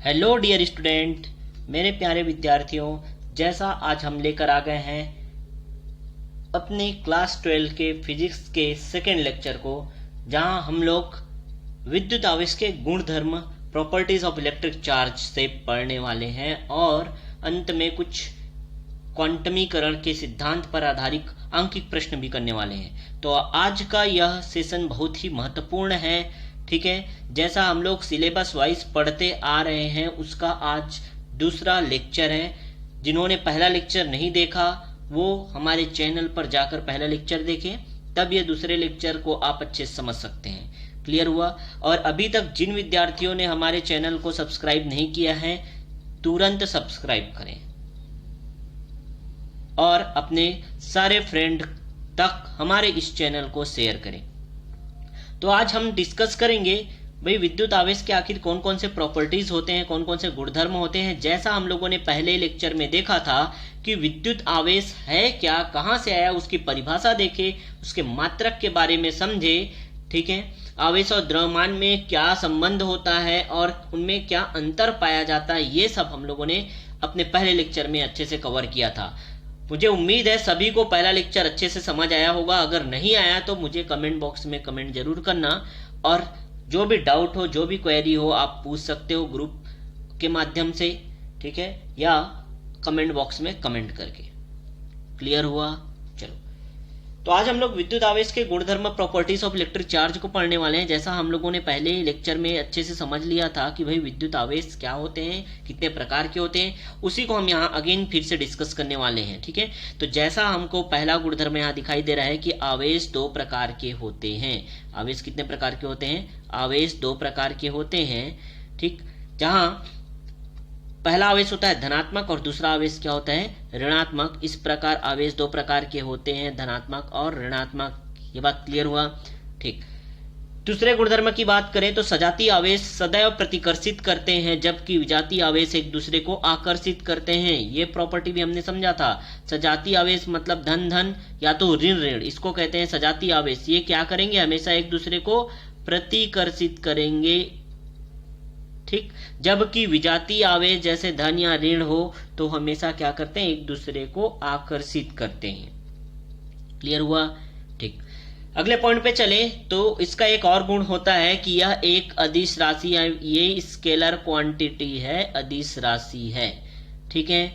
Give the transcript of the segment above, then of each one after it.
Hello dear student, मेरे प्यारे विद्यार्थियों। जैसा आज हम लेकर आ गए हैं अपने क्लास 12 के फिजिक्स के सेकेंड लेक्चर को, जहां हम लोग विद्युत आवेश के गुणधर्म प्रॉपर्टीज ऑफ इलेक्ट्रिक चार्ज से पढ़ने वाले हैं और अंत में कुछ क्वांटमीकरण के सिद्धांत पर आधारित अंकित प्रश्न भी करने वाले हैं। तो आज का यह सेशन बहुत ही महत्वपूर्ण है। ठीक है, जैसा हम लोग सिलेबस वाइज पढ़ते आ रहे हैं उसका आज दूसरा लेक्चर है। जिन्होंने पहला लेक्चर नहीं देखा वो हमारे चैनल पर जाकर पहला लेक्चर देखें, तब ये दूसरे लेक्चर को आप अच्छे से समझ सकते हैं। क्लियर हुआ? और अभी तक जिन विद्यार्थियों ने हमारे चैनल को सब्सक्राइब नहीं किया है, तुरंत सब्सक्राइब करें और अपने सारे फ्रेंड तक हमारे इस चैनल को शेयर करें। तो आज हम डिस्कस करेंगे भाई विद्युत आवेश के आखिर कौन कौन से प्रॉपर्टीज होते हैं, कौन कौन से गुणधर्म होते हैं। जैसा हम लोगों ने पहले लेक्चर में देखा था कि विद्युत आवेश है क्या, कहां से आया, उसकी परिभाषा देखे, उसके मात्रक के बारे में समझे। ठीक है, आवेश और द्रव्यमान में क्या संबंध होता है और उनमें क्या अंतर पाया जाता है, ये सब हम लोगों ने अपने पहले लेक्चर में अच्छे से कवर किया था। मुझे उम्मीद है सभी को पहला लेक्चर अच्छे से समझ आया होगा। अगर नहीं आया तो मुझे कमेंट बॉक्स में कमेंट जरूर करना, और जो भी डाउट हो, जो भी क्वेरी हो, आप पूछ सकते हो ग्रुप के माध्यम से, ठीक है, या कमेंट बॉक्स में कमेंट करके। क्लियर हुआ? चलो, तो आज हम लोग विद्युत आवेश के गुणधर्म प्रॉपर्टीज ऑफ इलेक्ट्रिक चार्ज को पढ़ने वाले हैं। जैसा हम लोगों ने पहले लेक्चर में अच्छे से समझ लिया था कि भाई विद्युत आवेश क्या होते हैं, कितने प्रकार के होते हैं, उसी को हम यहाँ अगेन फिर से डिस्कस करने वाले हैं। ठीक है, तो जैसा हमको पहला गुणधर्म यहाँ दिखाई दे रहा है कि आवेश दो प्रकार के होते हैं। आवेश कितने प्रकार के होते हैं? आवेश दो प्रकार के होते हैं। ठीक, जहाँ पहला आवेश होता है धनात्मक और दूसरा आवेश क्या होता है? ऋणात्मक। इस प्रकार आवेश दो प्रकार के होते हैं, धनात्मक और ऋणात्मक। ये बात क्लियर हुआ? ठीक, दूसरे गुणधर्म की बात करें तो सजातीय आवेश सदैव प्रतिकर्षित करते हैं, जबकि विजातीय आवेश एक दूसरे को आकर्षित करते हैं। ये प्रॉपर्टी भी हमने समझा था। सजातीय आवेश मतलब धन धन या तो ऋण ऋण, इसको कहते हैं सजातीय आवेश। ये क्या करेंगे? हमेशा एक दूसरे को प्रतिकर्षित करेंगे। ठीक, जबकि विजातीय आवेश जैसे धन या ऋण हो तो हमेशा क्या करते हैं? एक दूसरे को आकर्षित करते हैं। क्लियर हुआ? ठीक, अगले पॉइंट पे चले तो इसका एक और गुण होता है कि यह एक अदिश राशि है। ये स्केलर क्वांटिटी है, अदिश राशि है। ठीक है,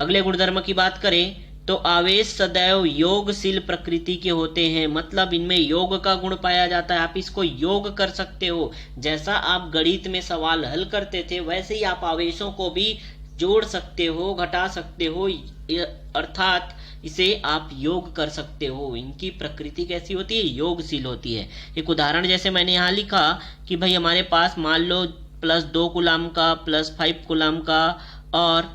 अगले गुणधर्म की बात करें तो आवेश सदैव योगशील प्रकृति के होते हैं, मतलब इनमें योग का गुण पाया जाता है। आप इसको योग कर सकते हो। जैसा आप गणित में सवाल हल करते थे वैसे ही आप आवेशों को भी जोड़ सकते हो, घटा सकते हो, अर्थात इसे आप योग कर सकते हो। इनकी प्रकृति कैसी होती है? योगशील होती है। एक उदाहरण जैसे मैंने यहाँ लिखा कि भाई हमारे पास मान लो +2 कूलम का, +5 कूलम का, और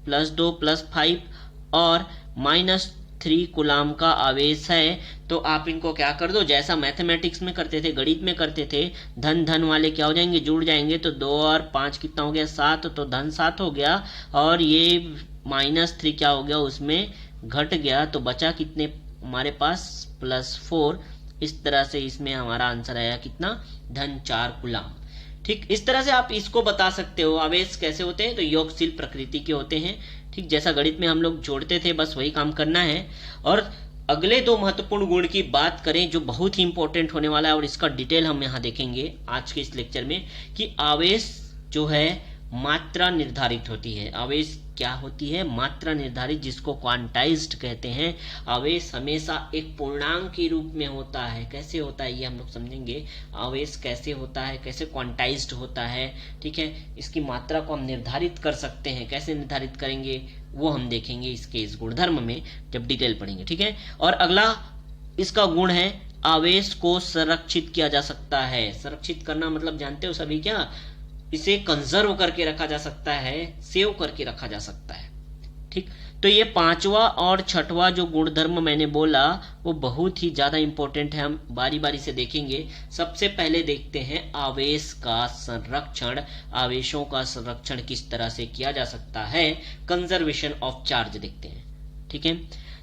+2 +5 और -3 कूलम का आवेश है। तो आप इनको क्या कर दो, जैसा मैथमेटिक्स में करते थे, गणित में करते थे, धन धन वाले क्या हो जाएंगे? जुड़ जाएंगे। तो 2 और 5 कितना हो गया? 7। तो धन 7 हो गया, और ये -3 क्या हो गया? उसमें घट गया। तो बचा कितने हमारे पास? +4। इस तरह से इसमें हमारा आंसर आया कितना? धन 4 कूलम। ठीक, इस तरह से आप इसको बता सकते हो आवेश कैसे होते हैं। तो योगशील प्रकृति के होते हैं। ठीक, जैसा गणित में हम लोग जोड़ते थे बस वही काम करना है। और अगले दो महत्वपूर्ण गुण की बात करें जो बहुत ही इंपॉर्टेंट होने वाला है, और इसका डिटेल हम यहाँ देखेंगे आज के इस लेक्चर में, कि आवेश जो है मात्रा निर्धारित होती है। आवेश क्या होती है? मात्रा निर्धारित, जिसको क्वांटाइज्ड कहते हैं। आवेश हमेशा एक पूर्णांक के रूप में होता है। कैसे होता है ये हम लोग समझेंगे। आवेश कैसे होता है, कैसे क्वांटाइज्ड होता है। ठीक है, इसकी मात्रा को हम निर्धारित कर सकते हैं। कैसे निर्धारित करेंगे वो हम देखेंगे इसके इस गुणधर्म में जब डिटेल पढ़ेंगे। ठीक है, और अगला इसका गुण है आवेश को संरक्षित किया जा सकता है। संरक्षित करना मतलब जानते हो सभी क्या? इसे कंजर्व करके रखा जा सकता है, सेव करके रखा जा सकता है। ठीक, तो ये पांचवा और छठवा जो गुणधर्म मैंने बोला वो बहुत ही ज्यादा इंपॉर्टेंट है। हम बारी बारी से देखेंगे। सबसे पहले देखते हैं आवेश का संरक्षण। आवेशों का संरक्षण किस तरह से किया जा सकता है। कंजर्वेशन ऑफ चार्ज देखते हैं। ठीक है,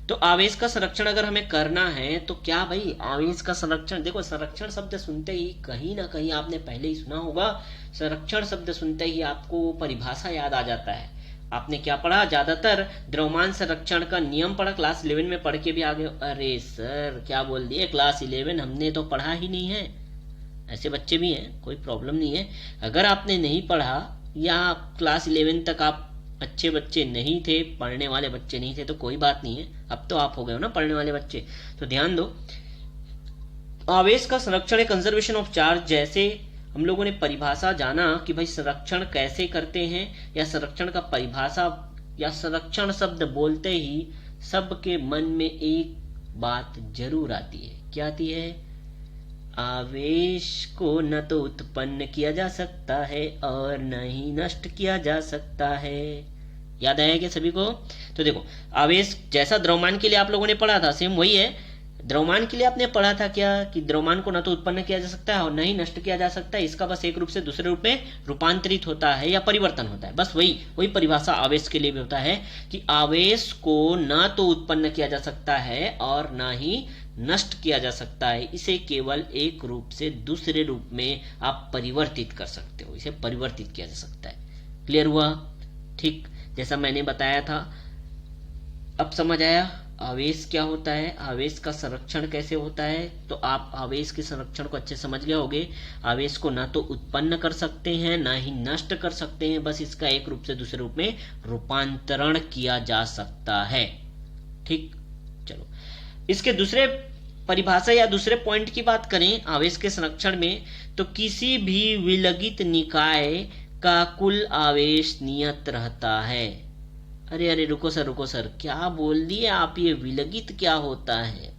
तो आवेश का संरक्षण अगर हमें करना है तो क्या भाई, आवेश का संरक्षण, देखो संरक्षण शब्द सुनते ही कहीं ना कहीं आपने पहले ही सुना होगा। संरक्षण शब्द सुनते ही आपको परिभाषा याद आ जाता है। आपने क्या पढ़ा, ज्यादातर द्रव्यमान संरक्षण का नियम पढ़ा, क्लास 11 में पढ़ के भी आ गए। अरे सर क्या बोल दिए, क्लास 11 हमने तो पढ़ा ही नहीं है। ऐसे बच्चे भी हैं, कोई प्रॉब्लम नहीं है। अगर आपने नहीं पढ़ा या क्लास 11 तक आप अच्छे बच्चे नहीं थे, पढ़ने वाले बच्चे नहीं थे, तो कोई बात नहीं है, अब तो आप हो गए हो ना पढ़ने वाले बच्चे। तो ध्यान दो, आवेश का संरक्षण, कंजर्वेशन ऑफ चार्ज, जैसे हम लोगों ने परिभाषा जाना कि भाई संरक्षण कैसे करते हैं, या संरक्षण का परिभाषा या संरक्षण शब्द बोलते ही सबके मन में एक बात जरूर आती है। क्या आती है, आवेश को न तो उत्पन्न किया जा सकता है और न ही नष्ट किया जा सकता है। याद आया क्या सभी को? तो देखो, आवेश जैसा द्रव्यमान के लिए आप लोगों ने पढ़ा था, सेम वही है। द्रव्यमान के लिए आपने पढ़ा था क्या, कि द्रव्यमान को न तो उत्पन्न किया जा सकता है और न ही नष्ट किया जा सकता है, इसका बस एक रूप से दूसरे रूप में रूपांतरित होता है या परिवर्तन होता है। बस वही परिभाषा आवेश के लिए भी होता है कि आवेश को न तो उत्पन्न किया जा सकता है और न ही नष्ट किया जा सकता है, इसे केवल एक रूप से दूसरे रूप में आप परिवर्तित कर सकते हो, इसे परिवर्तित किया जा सकता है। क्लियर हुआ? ठीक, जैसा मैंने बताया था। अब समझ आया आवेश क्या होता है, आवेश का संरक्षण कैसे होता है। तो आप आवेश के संरक्षण को अच्छे समझ गए होंगे। आवेश को ना तो उत्पन्न कर सकते हैं ना ही नष्ट कर सकते हैं, बस इसका एक रूप से दूसरे रूप में रूपांतरण किया जा सकता है। ठीक, चलो इसके दूसरे परिभाषा या दूसरे पॉइंट की बात करें आवेश के संरक्षण में, तो किसी भी विलगित निकाय का कुल आवेश नियत रहता है। अरे रुको सर, क्या बोल दिए आप, ये विलगित क्या होता है?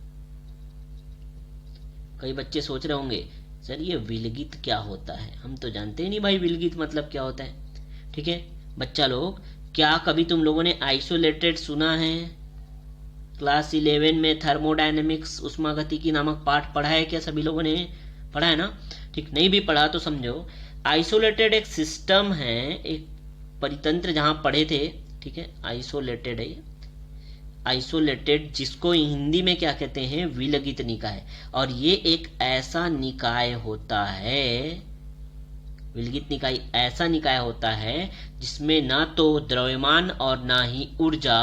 कई बच्चे सोच रहे होंगे सर ये विलगित क्या होता है, हम तो जानते ही नहीं भाई विलगित मतलब क्या होता है। ठीक है बच्चा लोग, क्या कभी तुम लोगों ने आइसोलेटेड सुना है? क्लास 11 में थर्मोडायनेमिक्स उष्मागतिकी नामक पाठ पढ़ा है क्या? सभी लोगों ने पढ़ा है ना? ठीक, नहीं भी पढ़ा तो समझो, आइसोलेटेड एक सिस्टम है, एक परितंत्र जहां पढ़े थे। ठीक है, आइसोलेटेड है, आइसोलेटेड जिसको हिंदी में क्या कहते हैं, विलगित निकाय। और ये एक ऐसा निकाय होता है, विलगित निकाय ऐसा निकाय होता है जिसमें ना तो द्रव्यमान और ना ही ऊर्जा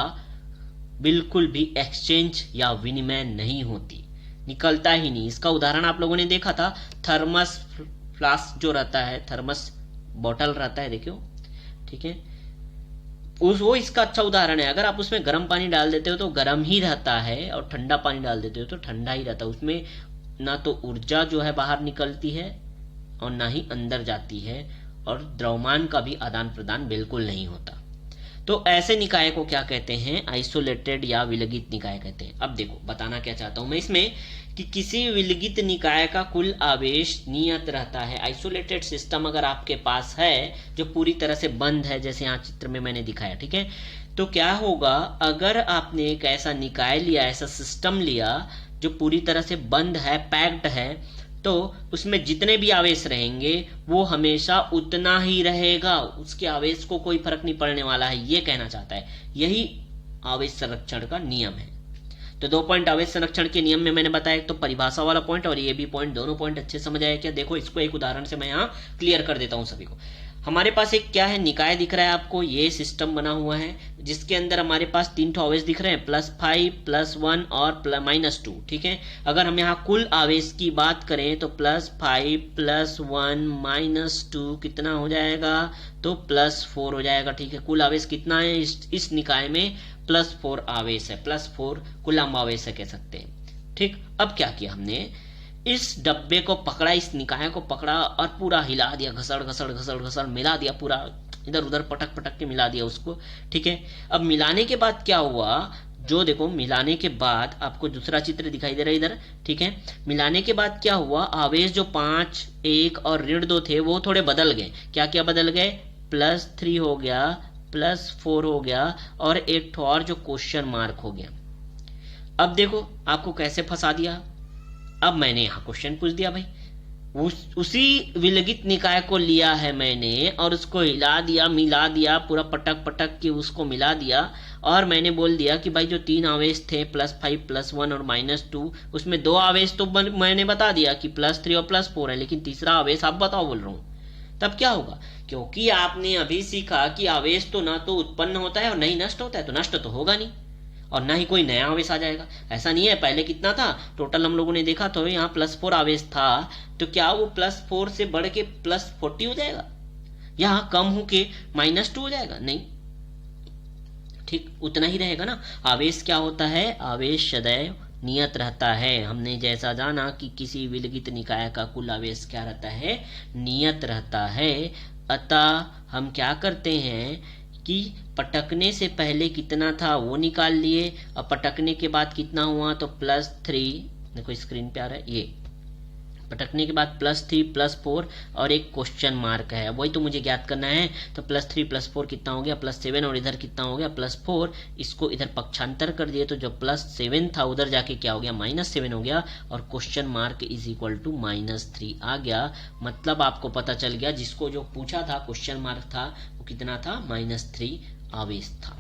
बिल्कुल भी एक्सचेंज या विनिमय नहीं होती, निकलता ही नहीं। इसका उदाहरण आप लोगों ने देखा था, थर्मस फ्लास्क जो रहता है, थर्मस बॉटल रहता है, देखियो। ठीक है, वो इसका अच्छा उदाहरण है। अगर आप उसमें गर्म पानी डाल देते हो तो गर्म ही रहता है, और ठंडा पानी डाल देते हो तो ठंडा ही रहता है। उसमें ना तो ऊर्जा जो है बाहर निकलती है और ना ही अंदर जाती है, और द्रव्यमान का भी आदान प्रदान बिल्कुल नहीं होता। तो ऐसे निकाय को क्या कहते हैं, आइसोलेटेड या विलगित निकाय कहते हैं। अब देखो बताना क्या चाहता हूं मैं इसमें, कि किसी विलगित निकाय का कुल आवेश नियत रहता है। आइसोलेटेड सिस्टम अगर आपके पास है जो पूरी तरह से बंद है, जैसे यहाँ चित्र में मैंने दिखाया, ठीक है, तो क्या होगा, अगर आपने एक ऐसा निकाय लिया, ऐसा सिस्टम लिया जो पूरी तरह से बंद है, पैक्ड है, तो उसमें जितने भी आवेश रहेंगे वो हमेशा उतना ही रहेगा, उसके आवेश को कोई फर्क नहीं पड़ने वाला है, ये कहना चाहता है। यही आवेश संरक्षण का नियम है। तो 2 पॉइंट आवेश संरक्षण के नियम में मैंने बताया, एक तो परिभाषा वाला पॉइंट और ये भी पॉइंट, दोनों पॉइंट अच्छे समझ आए क्या? देखो इसको एक उदाहरण से मैं यहाँ क्लियर कर देता हूँ सभी को। हमारे पास एक क्या है, निकाय दिख रहा है आपको, ये सिस्टम बना हुआ है जिसके अंदर हमारे पास 3 आवेश दिख रहे हैं, +5, +1 और -2। ठीक है, अगर हम यहाँ कुल आवेश की बात करें तो +5 +1 -2 कितना हो जाएगा, तो +4 हो जाएगा। ठीक है, कुल आवेश कितना है इस निकाय में, +4 आवेश है, +4 कूलम्ब आवेश है कह सकते हैं। ठीक, अब क्या किया हमने, इस डब्बे को पकड़ा, इस निकाय को पकड़ा और पूरा हिला दिया, घसड़ घसड़ घसड़ घसड़ मिला दिया, पूरा इधर उधर पटक पटक के मिला दिया उसको। ठीक है, अब मिलाने के बाद क्या हुआ, जो देखो मिलाने के बाद आपको दूसरा चित्र दिखाई दे रहा है इधर। ठीक है, मिलाने के बाद क्या हुआ, आवेश जो 5, 1 और -2 थे वो थोड़े बदल गए। क्या क्या बदल गए, +3 हो गया, +4 हो गया, और एक ठो और जो क्वेश्चन मार्क हो गया। अब देखो आपको कैसे फंसा दिया, अब मैंने यहां क्वेश्चन पूछ दिया भाई, उसी विलगित निकाय को लिया है मैंने और उसको हिला दिया, मिला दिया, पूरा पटक पटक के उसको मिला दिया, और मैंने बोल दिया कि भाई जो 3 आवेश थे +5 +1 और -2, उसमें 2 आवेश तो मैंने बता दिया कि +3 और +4 है, लेकिन तीसरा आवेश आप बताओ बोल रहा हूँ। तब क्या होगा, क्योंकि आपने अभी सीखा कि आवेश तो ना तो उत्पन्न होता है और ना ही नष्ट होता है, तो नष्ट तो होगा नहीं और ना ही कोई नया आवेश आ जाएगा। ऐसा नहीं है, पहले कितना था टोटल हम लोगों ने देखा तो यहाँ +4 आवेश था, तो क्या वो +4 से बढ़ के +40 हो जाएगा, यहाँ कम होके -2 हो जाएगा? नहीं, ठीक उतना ही रहेगा ना। आवेश क्या होता है, आवेश सदैव नियत रहता है। हमने जैसा जाना कि किसी विलगित निकाय का कुल आवेश क्या रहता है, नियत रहता है। अतः हम क्या करते हैं कि पटकने से पहले कितना था वो निकाल लिए, और पटकने के बाद कितना हुआ तो +3, देखो स्क्रीन पे आ रहा है, ये पटकने के बाद +3 +4 और एक क्वेश्चन मार्क है, वही तो मुझे ज्ञात करना है। तो +3 +4 कितना हो गया, +7, और इधर कितना हो गया +4, इसको इधर पक्षांतर कर दिए तो जो +7 था उधर जाके क्या हो गया, -7 हो गया, और क्वेश्चन मार्क = -3 आ गया। मतलब आपको पता चल गया, जिसको जो पूछा था क्वेश्चन मार्क था वो कितना था, -3 आवेश था।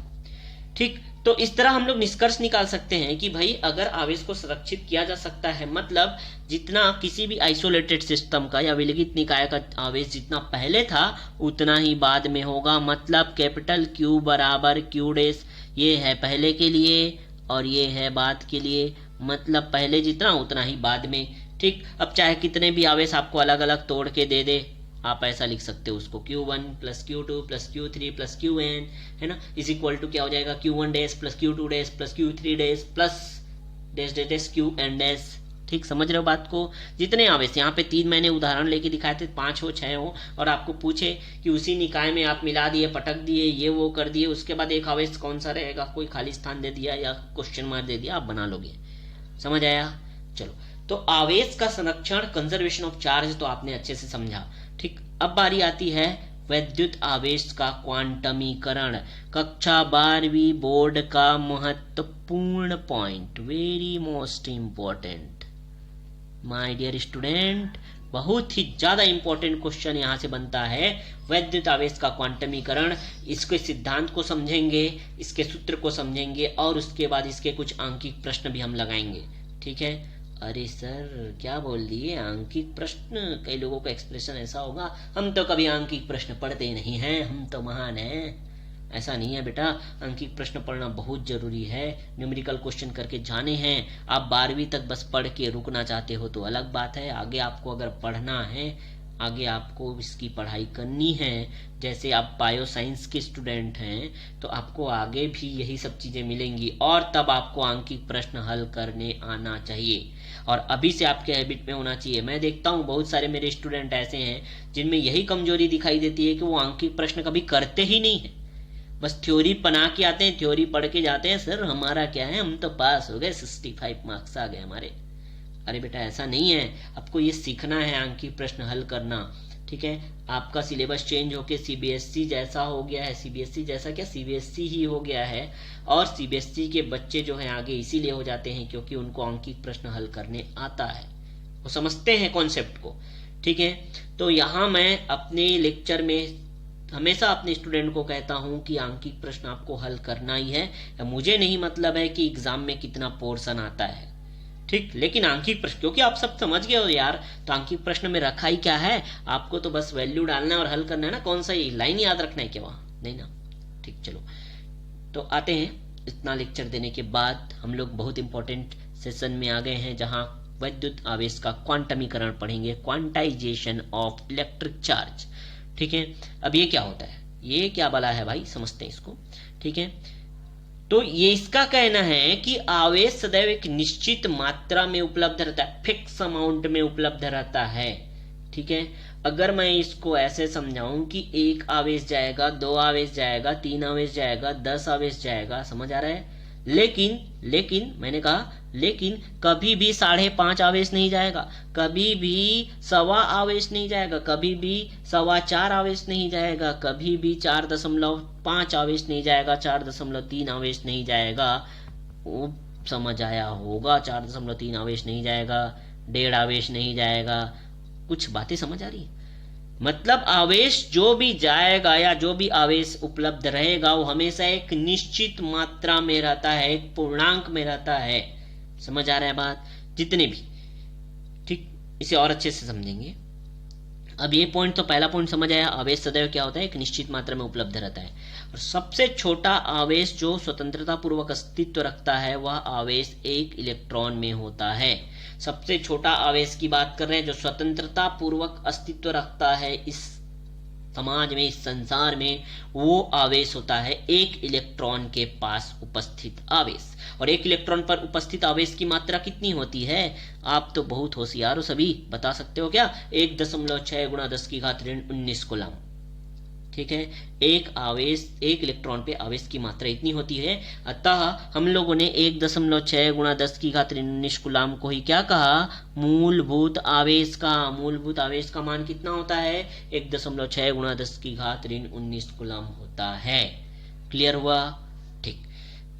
ठीक, तो इस तरह हम लोग निष्कर्ष निकाल सकते हैं कि भाई अगर आवेश को संरक्षित किया जा सकता है, मतलब जितना किसी भी आइसोलेटेड सिस्टम का या विलगित निकाय का आवेश जितना पहले था उतना ही बाद में होगा। मतलब कैपिटल Q बराबर Q', ये है पहले के लिए और ये है बाद के लिए, मतलब पहले जितना उतना ही बाद में। ठीक, अब चाहे कितने भी आवेश आपको अलग अलग तोड़ के दे दे, आप ऐसा लिख सकते हो उसको, Q1 + Q2 + Q3 + Qn, है ना, = क्या हो जाएगा, Q1' + Q2' + Q3' + Qn'। ठीक, समझ रहे हो बात को। जितने आवेश यहाँ पे 3 मैंने उदाहरण लेके दिखाए थे, 5 हो 6 हो, और आपको पूछे कि उसी निकाय में आप मिला दिए, पटक दिए, ये वो कर दिए, उसके बाद एक आवेश कौन सा रहेगा, कोई खाली स्थान दे दिया या क्वेश्चन मार्क दे दिया, आप बना लोगे। समझ आया? चलो, तो आवेश का संरक्षण, कंजर्वेशन ऑफ चार्ज, तो आपने अच्छे से समझा। ठीक, अब बारी आती है वैद्युत आवेश का क्वांटमीकरण। कक्षा 12वीं बोर्ड का महत्वपूर्ण point, very most important my dear student, बहुत ही ज्यादा इंपॉर्टेंट क्वेश्चन यहां से बनता है। वैद्युत आवेश का क्वांटमीकरण, इसके सिद्धांत को समझेंगे, इसके सूत्र को समझेंगे, और उसके बाद इसके कुछ आंकिक प्रश्न भी हम लगाएंगे। ठीक है, अरे सर क्या बोल दिए, आंकिक प्रश्न? कई लोगों का एक्सप्रेशन ऐसा होगा, हम तो कभी आंकिक प्रश्न पढ़ते ही नहीं हैं, हम तो महान हैं। ऐसा नहीं है बेटा, आंकिक प्रश्न पढ़ना बहुत जरूरी है। न्यूमेरिकल क्वेश्चन करके जाने हैं। आप 12वीं तक बस पढ़ के रुकना चाहते हो तो अलग बात है, आगे आपको अगर पढ़ना है, आगे आपको इसकी पढ़ाई करनी है, जैसे आप बायो साइंस के स्टूडेंट हैं तो आपको आगे भी यही सब चीजें मिलेंगी, और तब आपको आंकिक प्रश्न हल करने आना चाहिए, और अभी से आपके हैबिट में होना चाहिए। मैं देखता हूँ बहुत सारे मेरे स्टूडेंट ऐसे हैं जिनमें यही कमजोरी दिखाई देती है कि वो आंकिक प्रश्न कभी करते ही नहीं है, बस थ्योरी बना के आते हैं, थ्योरी पढ़ के जाते हैं, सर हमारा क्या है, हम तो पास हो गए, 65 मार्क्स आ गए हमारे। अरे बेटा ऐसा नहीं है, आपको ये सीखना है आंकिक प्रश्न हल करना। ठीक है, आपका सिलेबस चेंज होके सीबीएसई जैसा हो गया है, सीबीएसई जैसा क्या, सीबीएसई ही हो गया है, और सीबीएसई के बच्चे जो हैं आगे इसीलिए हो जाते हैं क्योंकि उनको आंकिक प्रश्न हल करने आता है, वो समझते हैं कॉन्सेप्ट को। ठीक है, तो यहाँ मैं अपने लेक्चर में हमेशा अपने स्टूडेंट को कहता हूं कि आंकिक प्रश्न आपको हल करना ही है। मुझे नहीं मतलब है कि एग्जाम में कितना पोर्शन आता है, ठीक, लेकिन आंकिक प्रश्न, क्योंकि आप सब समझ गए हो यार, तो आंकिक प्रश्न में रखा ही क्या है, आपको तो बस वैल्यू डालना है और हल करना है ना, कौन सा लाइन याद रखना है क्या वहां, नहीं ना। ठीक, चलो तो आते हैं। इतना लेक्चर देने के बाद हम लोग बहुत इंपॉर्टेंट सेशन में आ गए हैं, जहां वैद्युत आवेश का क्वांटमीकरण पढ़ेंगे, क्वांटाइजेशन ऑफ इलेक्ट्रिक चार्ज। ठीक है, अब ये क्या होता है, ये क्या बला है भाई, समझते हैं इसको। ठीक है, तो ये इसका कहना है कि आवेश सदैव एक निश्चित मात्रा में उपलब्ध रहता है, फिक्स अमाउंट में उपलब्ध रहता है। ठीक है, अगर मैं इसको ऐसे समझाऊं कि 1 आवेश जाएगा, 2 आवेश जाएगा, 3 आवेश जाएगा, 10 आवेश जाएगा, समझ आ रहा है, लेकिन मैंने कहा लेकिन कभी भी 5.5 आवेश नहीं जाएगा, कभी भी 1.25 आवेश नहीं जाएगा, कभी भी 4.25 आवेश नहीं जाएगा, कभी भी 4.5 आवेश नहीं जाएगा, 4.3 आवेश नहीं जाएगा। वो समझ आया होगा, 4.3 आवेश नहीं जाएगा, 1.5 आवेश नहीं जाएगा, कुछ बातें समझ आ रही है? मतलब आवेश जो भी जाएगा या जो भी आवेश उपलब्ध रहेगा वो हमेशा एक निश्चित मात्रा में रहता है, एक पूर्णांक में रहता है। समझ आ रहा है बात? जितने भी, ठीक, इसे और अच्छे से समझेंगे। अब ये पॉइंट तो पहला पॉइंट समझ आया, आवेश सदैव क्या होता है, एक निश्चित मात्रा में उपलब्ध रहता है। और सबसे छोटा आवेश जो स्वतंत्रता पूर्वक अस्तित्व रखता है वह आवेश एक इलेक्ट्रॉन में होता है। सबसे छोटा आवेश की बात कर रहे हैं जो स्वतंत्रता पूर्वक अस्तित्व रखता है इस समाज में, इस संसार में, वो आवेश होता है एक इलेक्ट्रॉन के पास उपस्थित आवेश। और एक इलेक्ट्रॉन पर उपस्थित आवेश की मात्रा कितनी होती है? आप तो बहुत होशियार हो, सभी बता सकते हो क्या? 1.6 × 10⁻⁻19 कूलम। ठीक है, एक इलेक्ट्रॉन पे आवेश की मात्रा इतनी होती है। अतः हम लोगों ने 1.6 × 10⁻⁻19 कूलम को ही क्या कहा? मूलभूत आवेश का। मूलभूत आवेश का मान कितना होता है? 1.6 × 10⁻⁻19 कूलम होता है। क्लियर हुआ? ठीक,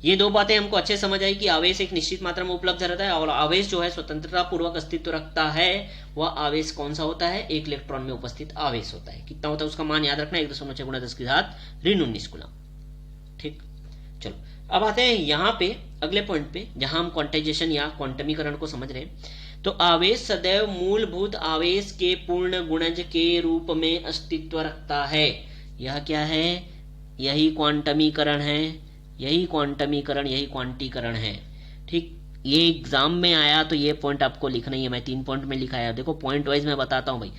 ये दो बातें हमको अच्छे समझ आई कि आवेश एक निश्चित मात्रा में उपलब्ध रहता है और आवेश जो है स्वतंत्रता पूर्वक अस्तित्व रखता है, वह आवेश कौन सा होता है? एक इलेक्ट्रॉन में उपस्थित आवेश होता है। कितना होता है उसका मान याद रखना, 1.6 × 10⁻⁻19 कूलम। ठीक, चलो अब आते हैं यहाँ पे अगले पॉइंट पे, जहां हम क्वांटाइजेशन या क्वांटमीकरण को समझ रहे हैं। तो आवेश सदैव मूलभूत आवेश के पूर्ण गुणज के रूप में अस्तित्व रखता है। यह क्या है? यही क्वांटमीकरण है, यही क्वांटमीकरण, यही क्वांटीकरण है। ठीक, ये एग्जाम में आया तो ये पॉइंट आपको लिखना ही है। मैं 3 पॉइंट में लिखा है, देखो पॉइंट वाइज मैं बताता हूं भाई।